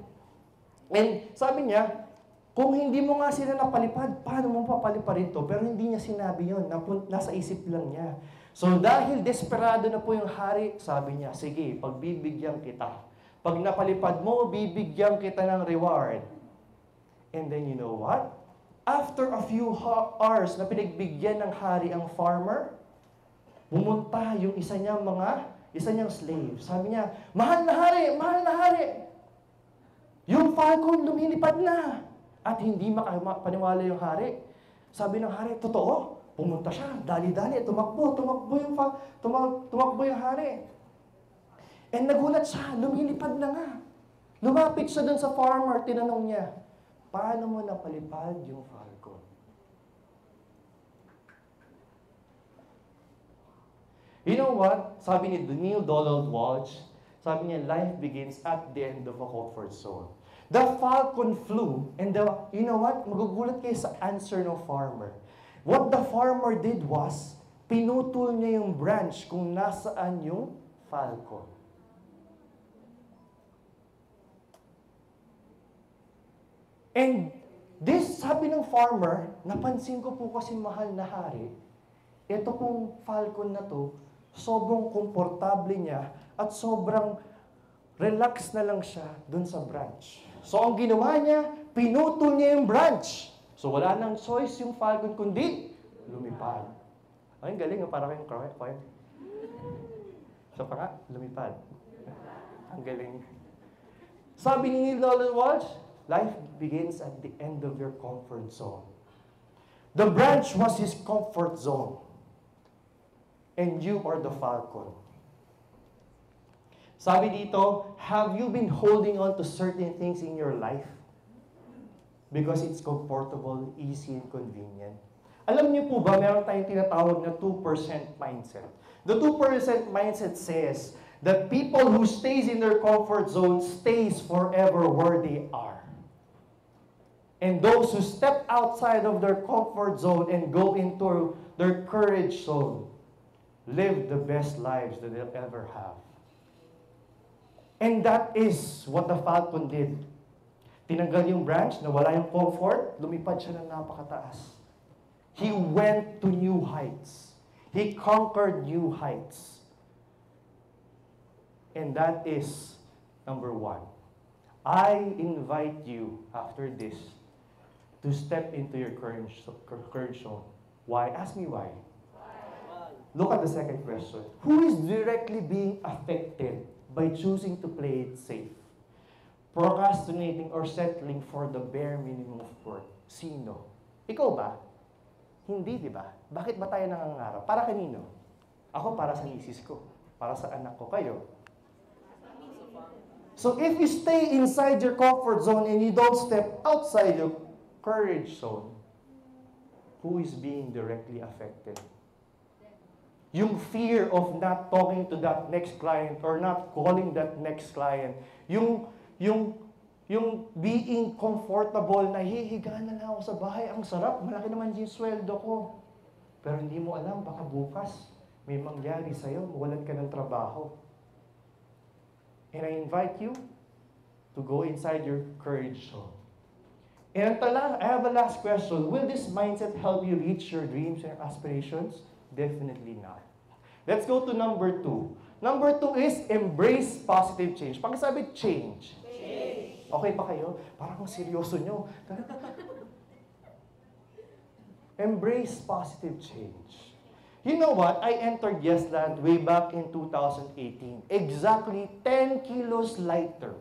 And sabi niya, kung hindi mo nga sila napalipad, paano mo papaliparin to? Pero hindi niya sinabi yun. Nasa isip lang niya. So dahil desperado na po yung hari, sabi niya, sige, pagbibigyan kita. Pag napalipad mo, bibigyan kita ng reward. And then you know what? After a few hours na pinagbigyan ng hari ang farmer, pumunta yung isa niyang slave. Sabi niya, mahal na hari! Yung falcon lumilipad na. At hindi makapaniwala yung hari. Sabi ng hari, totoo? Pumunta siya, dali-dali, tumakbo yung hari. And nagulat siya, lumilipad na nga. Lumapit siya dun sa farmer, tinanong niya, paano mo napalipad yung falcon? You know what? Sabi ni Neil Donald Walsh, sabi niya, life begins at the end of a comfort zone. The falcon flew, and you know what? Magugulat kayo sa answer ng farmer. What the farmer did was, pinutol niya yung branch kung nasaan yung falcon. And this, sabi ng farmer, napansin ko po kasi mahal na hari, ito pong falcon na to, sobrang komportable niya at sobrang relax na lang siya dun sa branch. So ang ginawa niya, pinutol niya yung branch. So wala nang choice yung falcon kundi lumipad. Ay, galing, para kayong quiet. So pa nga, lumipad. Ang galing. Sabi ni Neil Donald Walsh, life begins at the end of your comfort zone. The branch was his comfort zone. And you are the falcon. Sabi dito, have you been holding on to certain things in your life? Because it's comfortable, easy, and convenient. Alam niyo po ba, meron tayong tinatawag na 2% mindset. The 2% mindset says that people who stays in their comfort zone stays forever where they are. And those who step outside of their comfort zone and go into their courage zone live the best lives that they'll ever have. And that is what the falcon did. Tinanggal yung branch, nawala yung comfort, lumipad siya ng napakataas. He went to new heights. He conquered new heights. And that is number 1. I invite you after this to step into your courage zone. Why? Ask me why. Look at the second question. Who is directly being affected by choosing to play it safe? Procrastinating or settling for the bare minimum of work. Sino? Ikaw ba? Hindi, di ba? Bakit ba tayo nangangarap? Para kanino? Ako para sa misis ko. Para sa anak ko. Kayo? So if you stay inside your comfort zone and you don't step outside your courage zone, who is being directly affected? Yung fear of not talking to that next client or not calling that next client. Yung being comfortable na hihiga na lang ako sa bahay. Ang sarap, malaki naman yung sweldo ko. Pero hindi mo alam, baka bukas may mangyari sa'yo, mawalan ka ng trabaho. And I invite you to go inside your courage zone. And I have a last question. Will this mindset help you reach your dreams and aspirations? Definitely not. Let's go to number 2. Number 2 is embrace positive change. Pakisabi, change. Okay pa kayo? Parang seryoso nyo. Embrace positive change. You know what? I entered Yesland way back in 2018. Exactly 10 kilos lighter.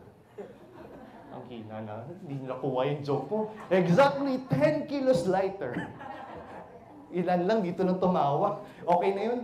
Ang hina na. Hindi nakuha yung joke ko. Exactly 10 kilos lighter. Ilan lang dito nang tumawa. Okay na yun.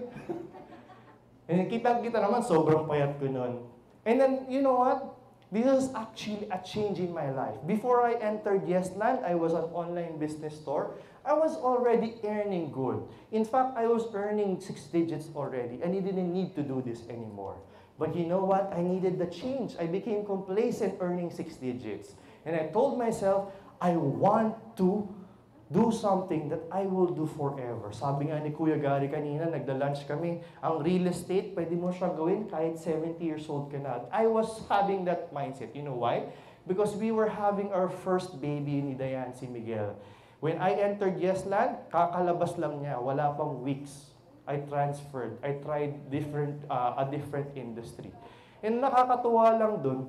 And kita-kita naman, sobrang payat ko nun. And then, you know what? This is actually a change in my life. Before I entered Yesland, I was an online business store. I was already earning good. In fact, I was earning 6 digits already, and I didn't need to do this anymore. But you know what? I needed the change. I became complacent earning 6 digits. And I told myself, I want to do something that I will do forever. Sabi nga ni Kuya Gary kanina, nagda-lunch kami, ang real estate, pwede mo siya gawin kahit 70 years old ka na. I was having that mindset. You know why? Because we were having our first baby ni Dayan, si Miguel. When I entered Yesland, kakalabas lang niya, wala pang weeks. I transferred. I tried a different industry. And nakakatuwa lang dun,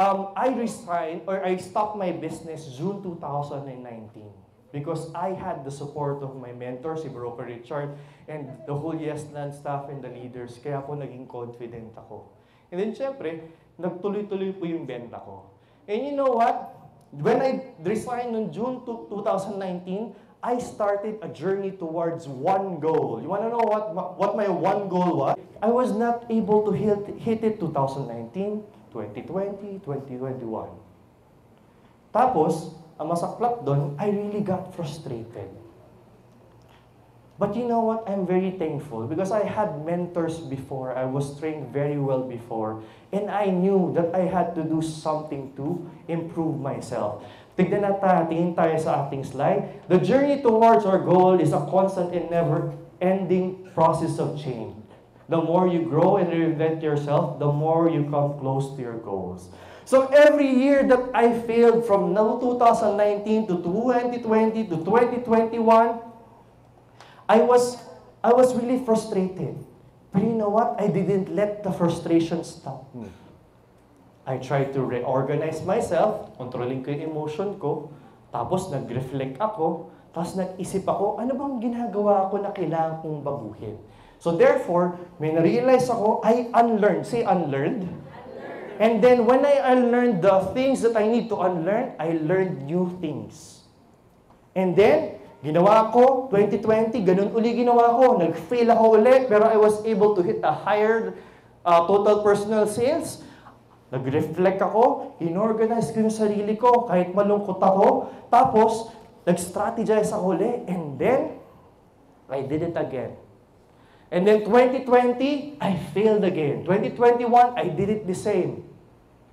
I resigned or I stopped my business June 2019 because I had the support of my mentor, si Broker Richard, and the whole Yesland staff and the leaders. Kaya po naging confident ako. And then syempre, nagtuloy-tuloy po yung benta ko. And you know what? When I resigned on June 2019, I started a journey towards one goal. You want to know what my one goal was? I was not able to hit it 2019, 2020, 2021. Tapos, ang masaklap doon, I really got frustrated. But you know what? I'm very thankful because I had mentors before. I was trained very well before. And I knew that I had to do something to improve myself. Tignan natin, tingin tayo sa ating slide. The journey towards our goal is a constant and never-ending process of change. The more you grow and reinvent yourself, the more you come close to your goals. So every year that I failed from 2019 to 2020 to 2021, I was really frustrated. But you know what? I didn't let the frustration stop me. I tried to reorganize myself, controlling ko yung emotion ko, tapos nag-reflect ako, tapos nag-isip ako, ano bang ginagawa ko na kailangan kong baguhin? So therefore, may na-realize ako, I unlearned. Say unlearned. And then when I unlearned the things that I need to unlearn, I learned new things. And then, ginawa ko, 2020, ganun uli ginawa ko. Nag-fail ako ulit, pero I was able to hit a higher total personal sales. Nag-reflect ako, inorganize ko yung sarili ko, kahit malungkot ako. Tapos, nag-strategize ako ulit. And then, I did it again. And then 2020, I failed again. 2021, I did it the same.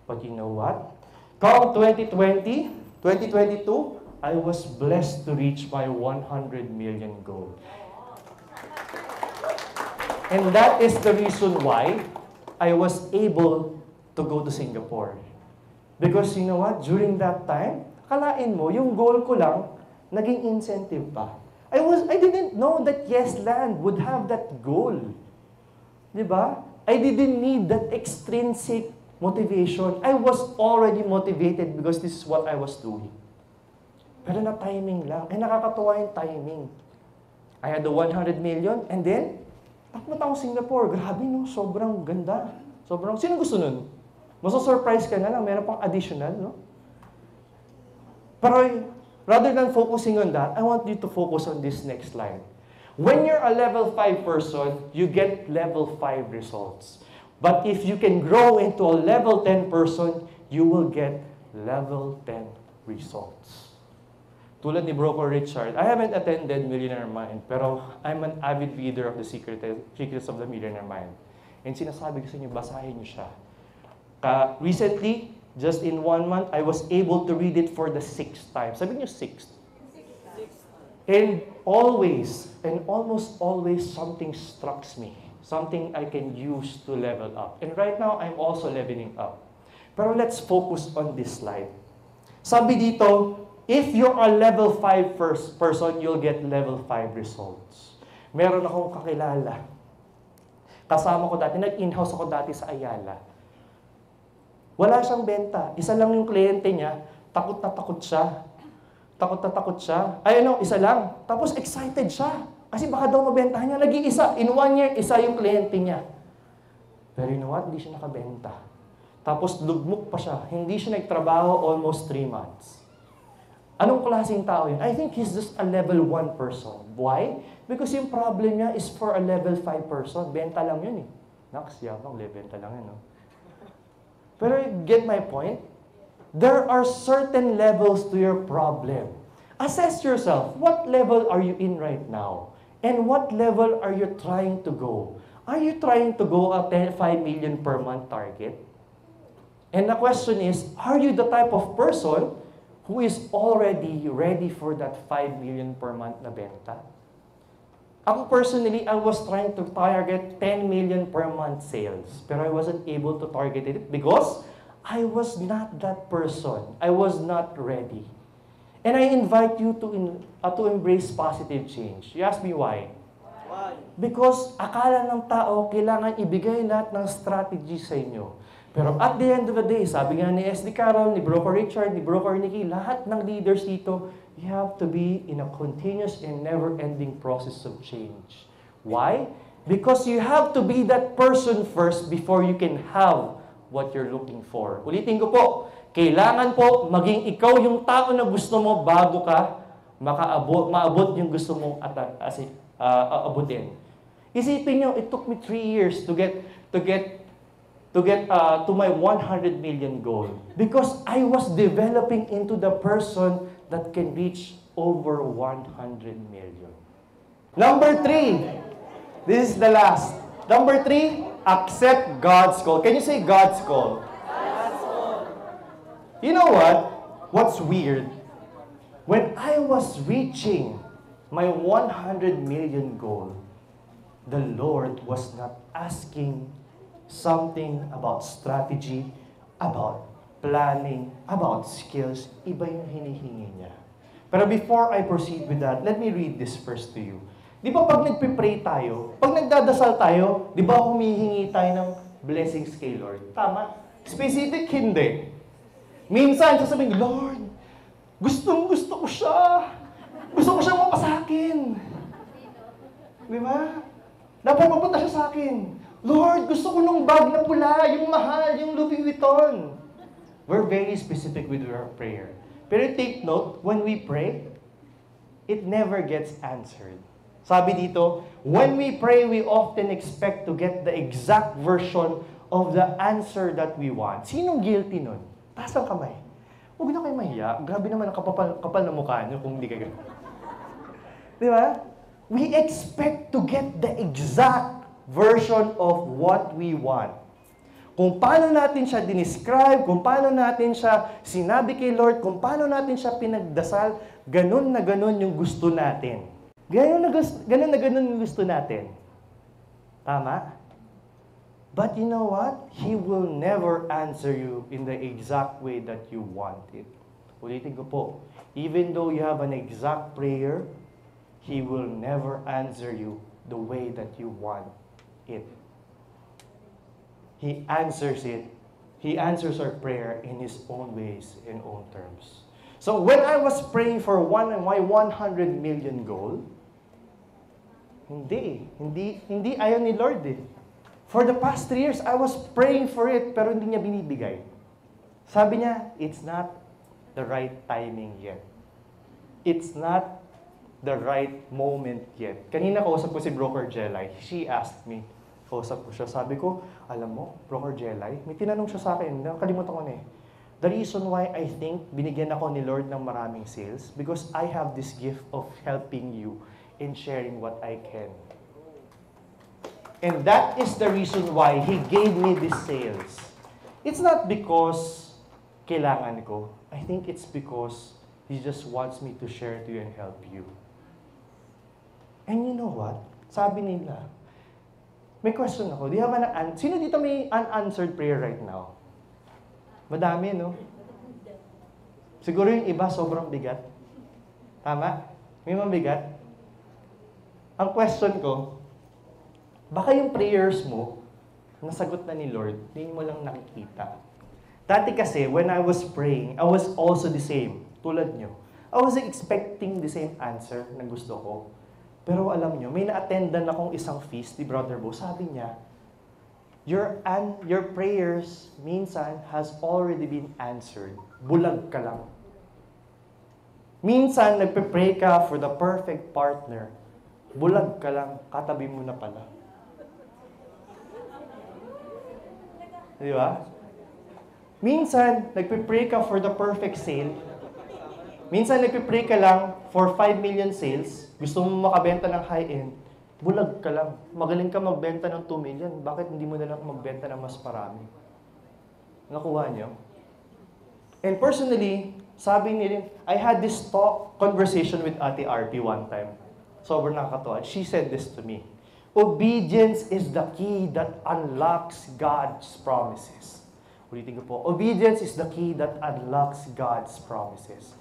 But you know what? Come 2020, 2022, I was blessed to reach my 100 million goal. And that is the reason why I was able to go to Singapore. Because you know what? During that time, akalain mo, yung goal ko lang, naging incentive pa. I didn't know that YesLand would have that goal. Diba? I didn't need that extrinsic motivation. I was already motivated because this is what I was doing. Pero na timing lang. Ay, nakakatuwa yung timing. I had the 100 million and then, takot ako Singapore. Grabe no, sobrang ganda. Sino gusto nun? Maso-surprise ka na lang, meron pang additional, no? Pero rather than focusing on that, I want you to focus on this next slide. When you're a level 5 person, you get level 5 results. But if you can grow into a level 10 person, you will get level 10 results. Tulad ni Broker Richard, I haven't attended Millionaire Mind, pero I'm an avid reader of the Secrets of the Millionaire Mind. And sinasabi ko sa inyo, basahin niyo siya. Recently, just in 1 month, I was able to read it for the 6th time. Sabi niyo 6th. And always, and almost always, something strikes me. Something I can use to level up. And right now, I'm also leveling up. Pero let's focus on this slide. Sabi dito, if you're a level 5 person, you'll get level 5 results. Meron akong kakilala. Kasama ko dati, nag-in-house ako dati sa Ayala. Wala siyang benta. Isa lang yung kliyente niya, takot na takot siya. Takot na takot siya. Ay ano, isa lang. Tapos excited siya. Kasi baka daw mabentahan niya. Nag-iisa. In 1 year, isa yung kliyente niya. Pero you know what? Hindi siya nakabenta. Tapos lugmok pa siya. Hindi siya nagtrabaho almost 3 months. Anong klaseng tao yun? I think he's just a level 1 person. Why? Because yung problem niya is for a level 5 person. Benta lang yun eh. Naks, yabang, benta lang yun. No? Pero get my point? There are certain levels to your problem. Assess yourself. What level are you in right now? And what level are you trying to go? Are you trying to go at 5 million per month target? And the question is, are you the type of person who is already ready for that 5 million per month na benta? Ako personally, I was trying to target 10 million per month sales. Pero I wasn't able to target it because I was not that person. I was not ready. And I invite you to embrace positive change. You ask me why? Why? Because akala ng tao, kailangan ibigay lahat ng strategy sa inyo. Pero at the end of the day, sabi nga ni SD Carol, ni Broker Richard, ni Broker Nikki, lahat ng leaders dito, you have to be in a continuous and never-ending process of change. Why? Because you have to be that person first before you can have what you're looking for. Ulitin ko po, kailangan po maging ikaw yung tao na gusto mo bago ka maabot yung gusto mong abutin. Isipin nyo, it took me 3 years to get to my 100 million goal because I was developing into the person that can reach over 100 million. Number 3. This is the last. Number 3, accept God's call. Can you say God's call? God's call. You know what? What's weird? When I was reaching my 100 million goal, the Lord was not asking something about strategy, about planning, about skills. Iba yung hinihingi niya. Pero before I proceed with that, let me read this first to you. Di ba pag nagpipray tayo, pag nagdadasal tayo, di ba humihingi tayo ng blessings kay Lord? Tama? Specific, hindi. Minsan, sasabihin, Lord, gusto ko siya. Gusto ko siya mapasakin. Di ba? Napupunta siya sa akin. Lord, gusto ko nung bag na pula, yung mahal, yung Louis Vuitton. We're very specific with our prayer. Pero take note, when we pray, it never gets answered. Sabi dito, when we pray, we often expect to get the exact version of the answer that we want. Sinong guilty nun? Taas ang kamay. Huwag na kayo mahiya. Grabe naman ang kapal na mukha nyo kung hindi ka gano'n. Di ba? We expect to get the exact version of what we want. Kung paano natin siya dinescribe, kung paano natin siya sinabi kay Lord, kung paano natin siya pinagdasal, ganun na ganun yung gusto natin. Ganun na ganun yung gusto natin. Tama? But you know what? He will never answer you in the exact way that you want it. Ulitin ko po, even though you have an exact prayer, He will never answer you the way that you want it. He answers it. He answers our prayer in His own ways and own terms. So when I was praying for my 100 million goal, hindi ayaw ni Lord eh. For the past 3 years, I was praying for it, pero hindi niya binibigay. Sabi niya, it's not the right timing yet. It's not the right moment yet. Kanina kausap ko si Broker Jelay. She asked me. Kausap ko siya. Sabi ko, alam mo, Broker Jelay, may tinanong siya sa akin. Nakalimutan ko na eh. The reason why I think binigyan ako ni Lord ng maraming sales, because I have this gift of helping you in sharing what I can. And that is the reason why He gave me these sales. It's not because kailangan ko. I think it's because He just wants me to share to you and help you. And you know what? Sabi nila, may question ako. Do you have sino dito may unanswered prayer right now? Madami, no? Siguro yung iba sobrang bigat. Tama? May mabigat? Ang question ko, baka yung prayers mo, nasagot na ni Lord, hindi mo lang nakikita. Dati kasi, when I was praying, I was also the same. Tulad nyo. I was expecting the same answer na gusto ko. Pero alam nyo, may na-attendan akong isang feast ni Brother Bo. Sabi niya, your prayers minsan has already been answered. Bulag ka lang. Minsan, nagpe-pray ka for the perfect partner. Bulag ka lang, katabi mo na pala. Di ba? Minsan, nagpe-pray ka for the perfect sale. Minsan, nagpe-pray ka lang for 5 million sales. Gusto mo makabenta ng high-end. Bulag ka lang. Magaling ka magbenta ng 2 million. Bakit hindi mo na lang magbenta ng mas parami? Nakuha niyo? And personally, sabi niya, I had this conversation with Ate RP one time. Sobrang nakakatawa. She said this to me. Obedience is the key that unlocks God's promises. Ulitin ko po. Obedience is the key that unlocks God's promises.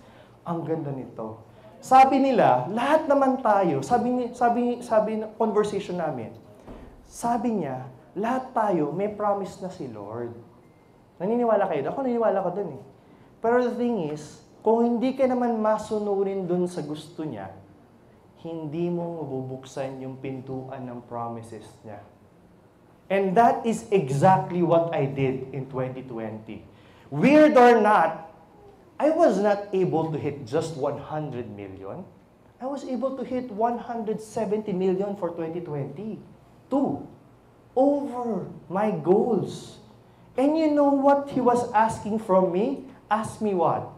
Ang ganda nito. Sabi nila, lahat naman tayo, sabi ng conversation namin, sabi niya, lahat tayo may promise na si Lord. Naniniwala kayo? Ako naniniwala ko dun eh. Pero the thing is, kung hindi ka naman masunurin dun sa gusto niya, hindi mo mabubuksan yung pintuan ng promises niya. And that is exactly what I did in 2020. Weird or not, I was not able to hit just 100 million. I was able to hit 170 million for 2020. Over my goals. And you know what He was asking from me? Ask me what?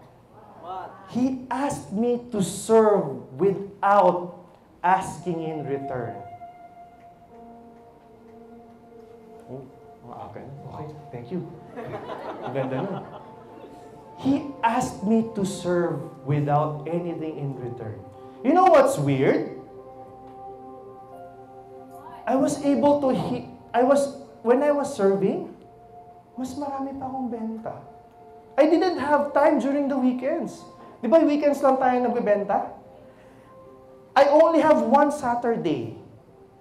He asked me to serve without asking in return. Oh, okay. Thank you. Ang ganda nun. He asked me to serve without anything in return. You know what's weird? When I was serving, mas marami pa akong benta. I didn't have time during the weekends. Di ba weekends lang tayo nagbebenta? I only have one Saturday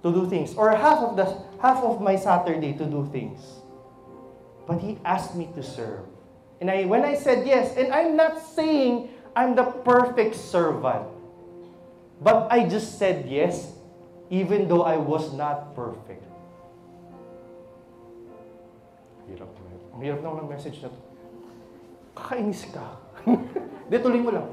to do things, or half of my Saturday to do things. but He asked me to serve. And when I said yes, and I'm not saying I'm the perfect servant, but I just said yes, even though I was not perfect. Hirap naman. Ang hirap naman ng message na to. Kakainis ka. Di, tuloy mo lang.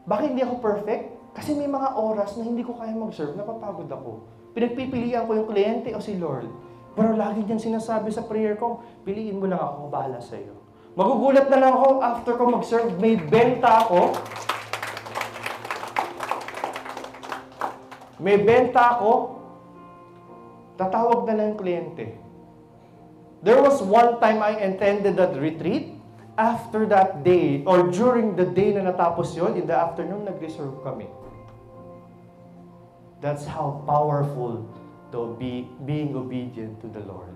Bakit hindi ako perfect? Kasi may mga oras na hindi ko kaya mag-serve, napapagod ako. Pinagpipilian ko yung kliyente o si Lord. Pero lagi niyang sinasabi sa prayer ko, piliin mo lang ako, bahala sa iyo. Magugulat na lang ako after ko mag-serve, may benta ako. May benta ako, tatawag na lang yung kliyente. There was one time I attended that retreat. After that day, or during the day na natapos yun, in the afternoon, nag-reserve kami. That's how powerful being obedient to the Lord.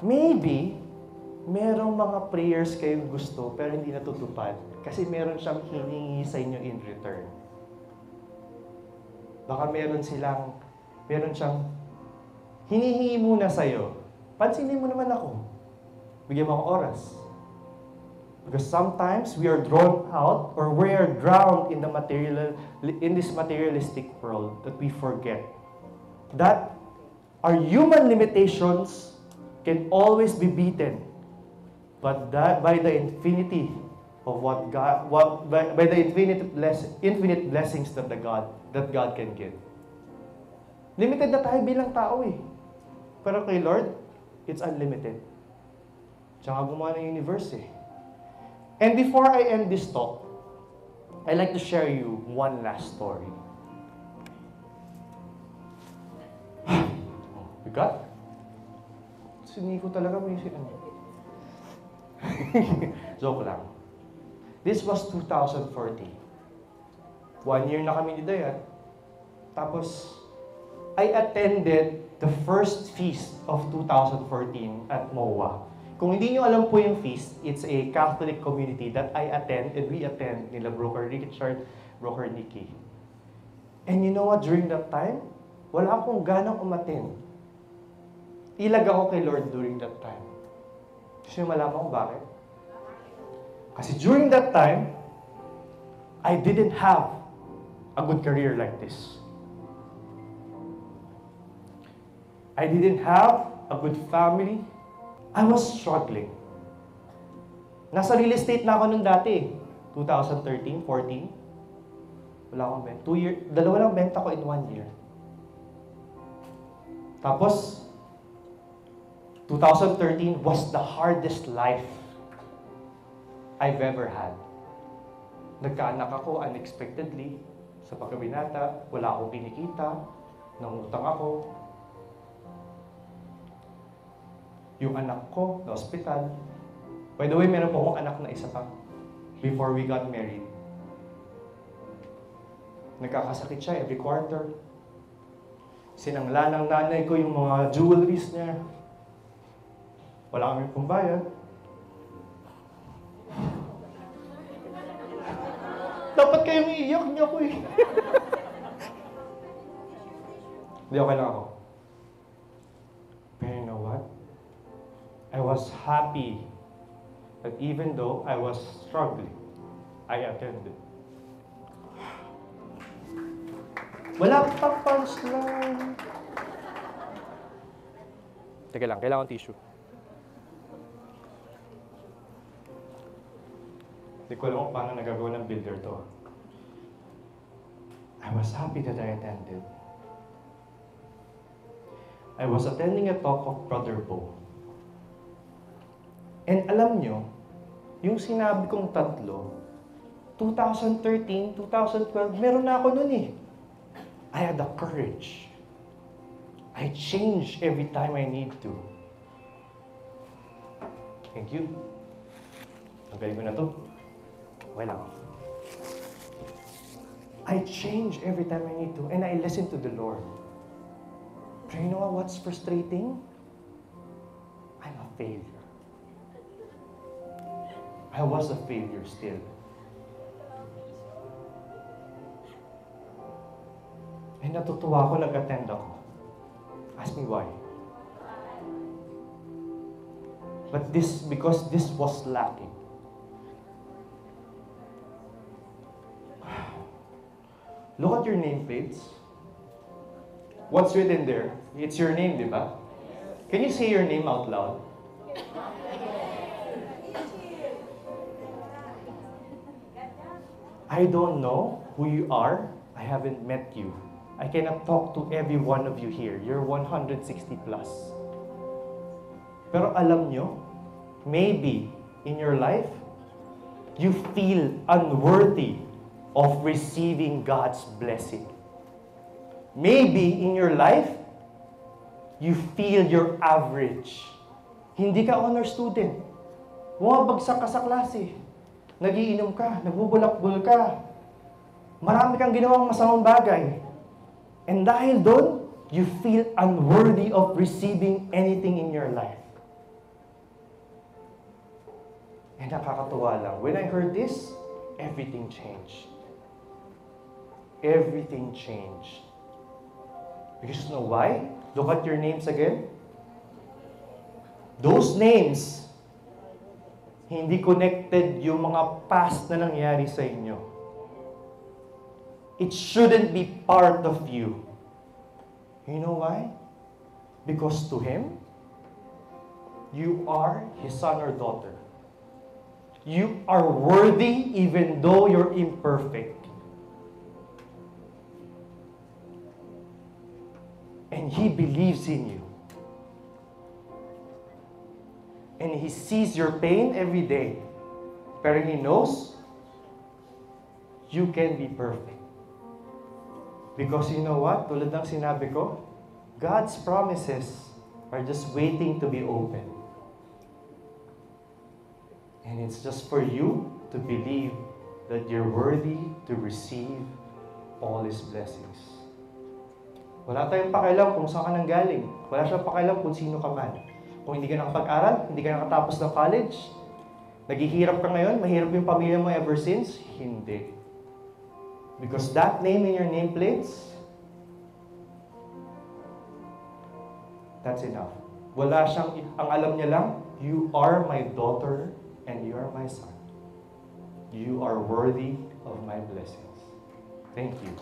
Maybe, merong mga prayers kayong gusto, pero hindi natutupad. Kasi meron siyang hiningi sa inyo in return. Baka meron siyang hinihingi muna sa'yo. Pansinin mo naman ako. Bigyan mo akong oras. Because sometimes we are drawn out or we are drowned in this materialistic world that we forget that our human limitations can always be beaten, but that by the infinity of by the infinite blessings that God can give. Limited na tayo bilang tao eh. Pero kay Lord, it's unlimited. Tsaka gumawa ng universe eh. And before I end this talk, I'd like to share you one last story. Bigat? Siniko talaga mo yung Joke lang. This was 2014. 1 year na kami ni Dayan. Tapos, I attended the first feast of 2014 at MOA. Kung hindi nyo alam po yung feast, it's a Catholic community that I attend and we attend nila Broker Richard, Broker Nikki. And you know what, during that time, wala akong ganang umattend. Ilag ako kay Lord during that time. Gusto nyo malaman kung bakit? Kasi during that time, I didn't have a good career like this. I didn't have a good family. I was struggling. Nasa real estate na ako nung dati. 2013, 14. Wala akong benta. 2 years, dalawa lang benta ko in 1 year. Tapos, 2013 was the hardest life I've ever had. Nagkaanak ako unexpectedly. Sa pagkabinata, wala akong kinikita. Nangutang ako. Yung anak ko, na hospital. By the way, meron po akong anak na isa pa. Before we got married. Nagkakasakit siya every quarter. Sinangla ng nanay ko yung mga jewelries niya. Wala kami pong bayad. Dapat kayong iiyak niya ko eh. Hindi, okay lang ako. Pero you know what? I was happy that even though I was struggling, I attended. Wala pa punchline. Teka lang, kailangan tissue. Hindi ko alam kung paano nagagawa ng builder to. I was happy that I attended. I was attending a talk of Brother Bo. And alam nyo, yung sinabi kong tatlo, 2013, 2012, meron na ako nun eh. I had the courage. I change every time I need to. Thank you. Ang galing ko na to. Okay lang. I change every time I need to, and I listen to the Lord. But you know what's frustrating? I'm a failure. I was a failure still. And natutuwa ako, nag-attend ako. Ask me why. But because this was lacking. Look at your nameplates. What's written there? It's your name, di ba? Can you say your name out loud? I don't know who you are. I haven't met you. I cannot talk to every one of you here. You're 160 plus. Pero alam nyo, maybe in your life, you feel unworthy of receiving God's blessing. Maybe in your life, you feel you're average. Hindi ka honor student. Bumabagsak ka sa klase. Nagiinom ka, nagbubulakbul ka. Marami kang ginawang masamang bagay. And dahil doon, you feel unworthy of receiving anything in your life. And nakakatuwa lang. When I heard this, everything changed. Everything changed. Because you know why? Look at your names again. Those names, hindi connected yung mga past na nangyari sa inyo. It shouldn't be part of you. You know why? Because to Him, you are His son or daughter. You are worthy even though you're imperfect. And He believes in you. And He sees your pain every day. Pero He knows you can be perfect. Because you know what? Tulad ng sinabi ko, God's promises are just waiting to be opened. And it's just for you to believe that you're worthy to receive all His blessings. Wala tayong pakialam kung saan ka nanggaling. Wala siyang pakialam kung sino ka man. Kung hindi ka nakapag-aral, hindi ka nakatapos ng college, naghihirap ka ngayon, mahirap yung pamilya mo ever since, hindi. Because that name in your nameplates, that's enough. Wala siyang, ang alam niya lang, you are my daughter and you are my son. You are worthy of my blessings. Thank you.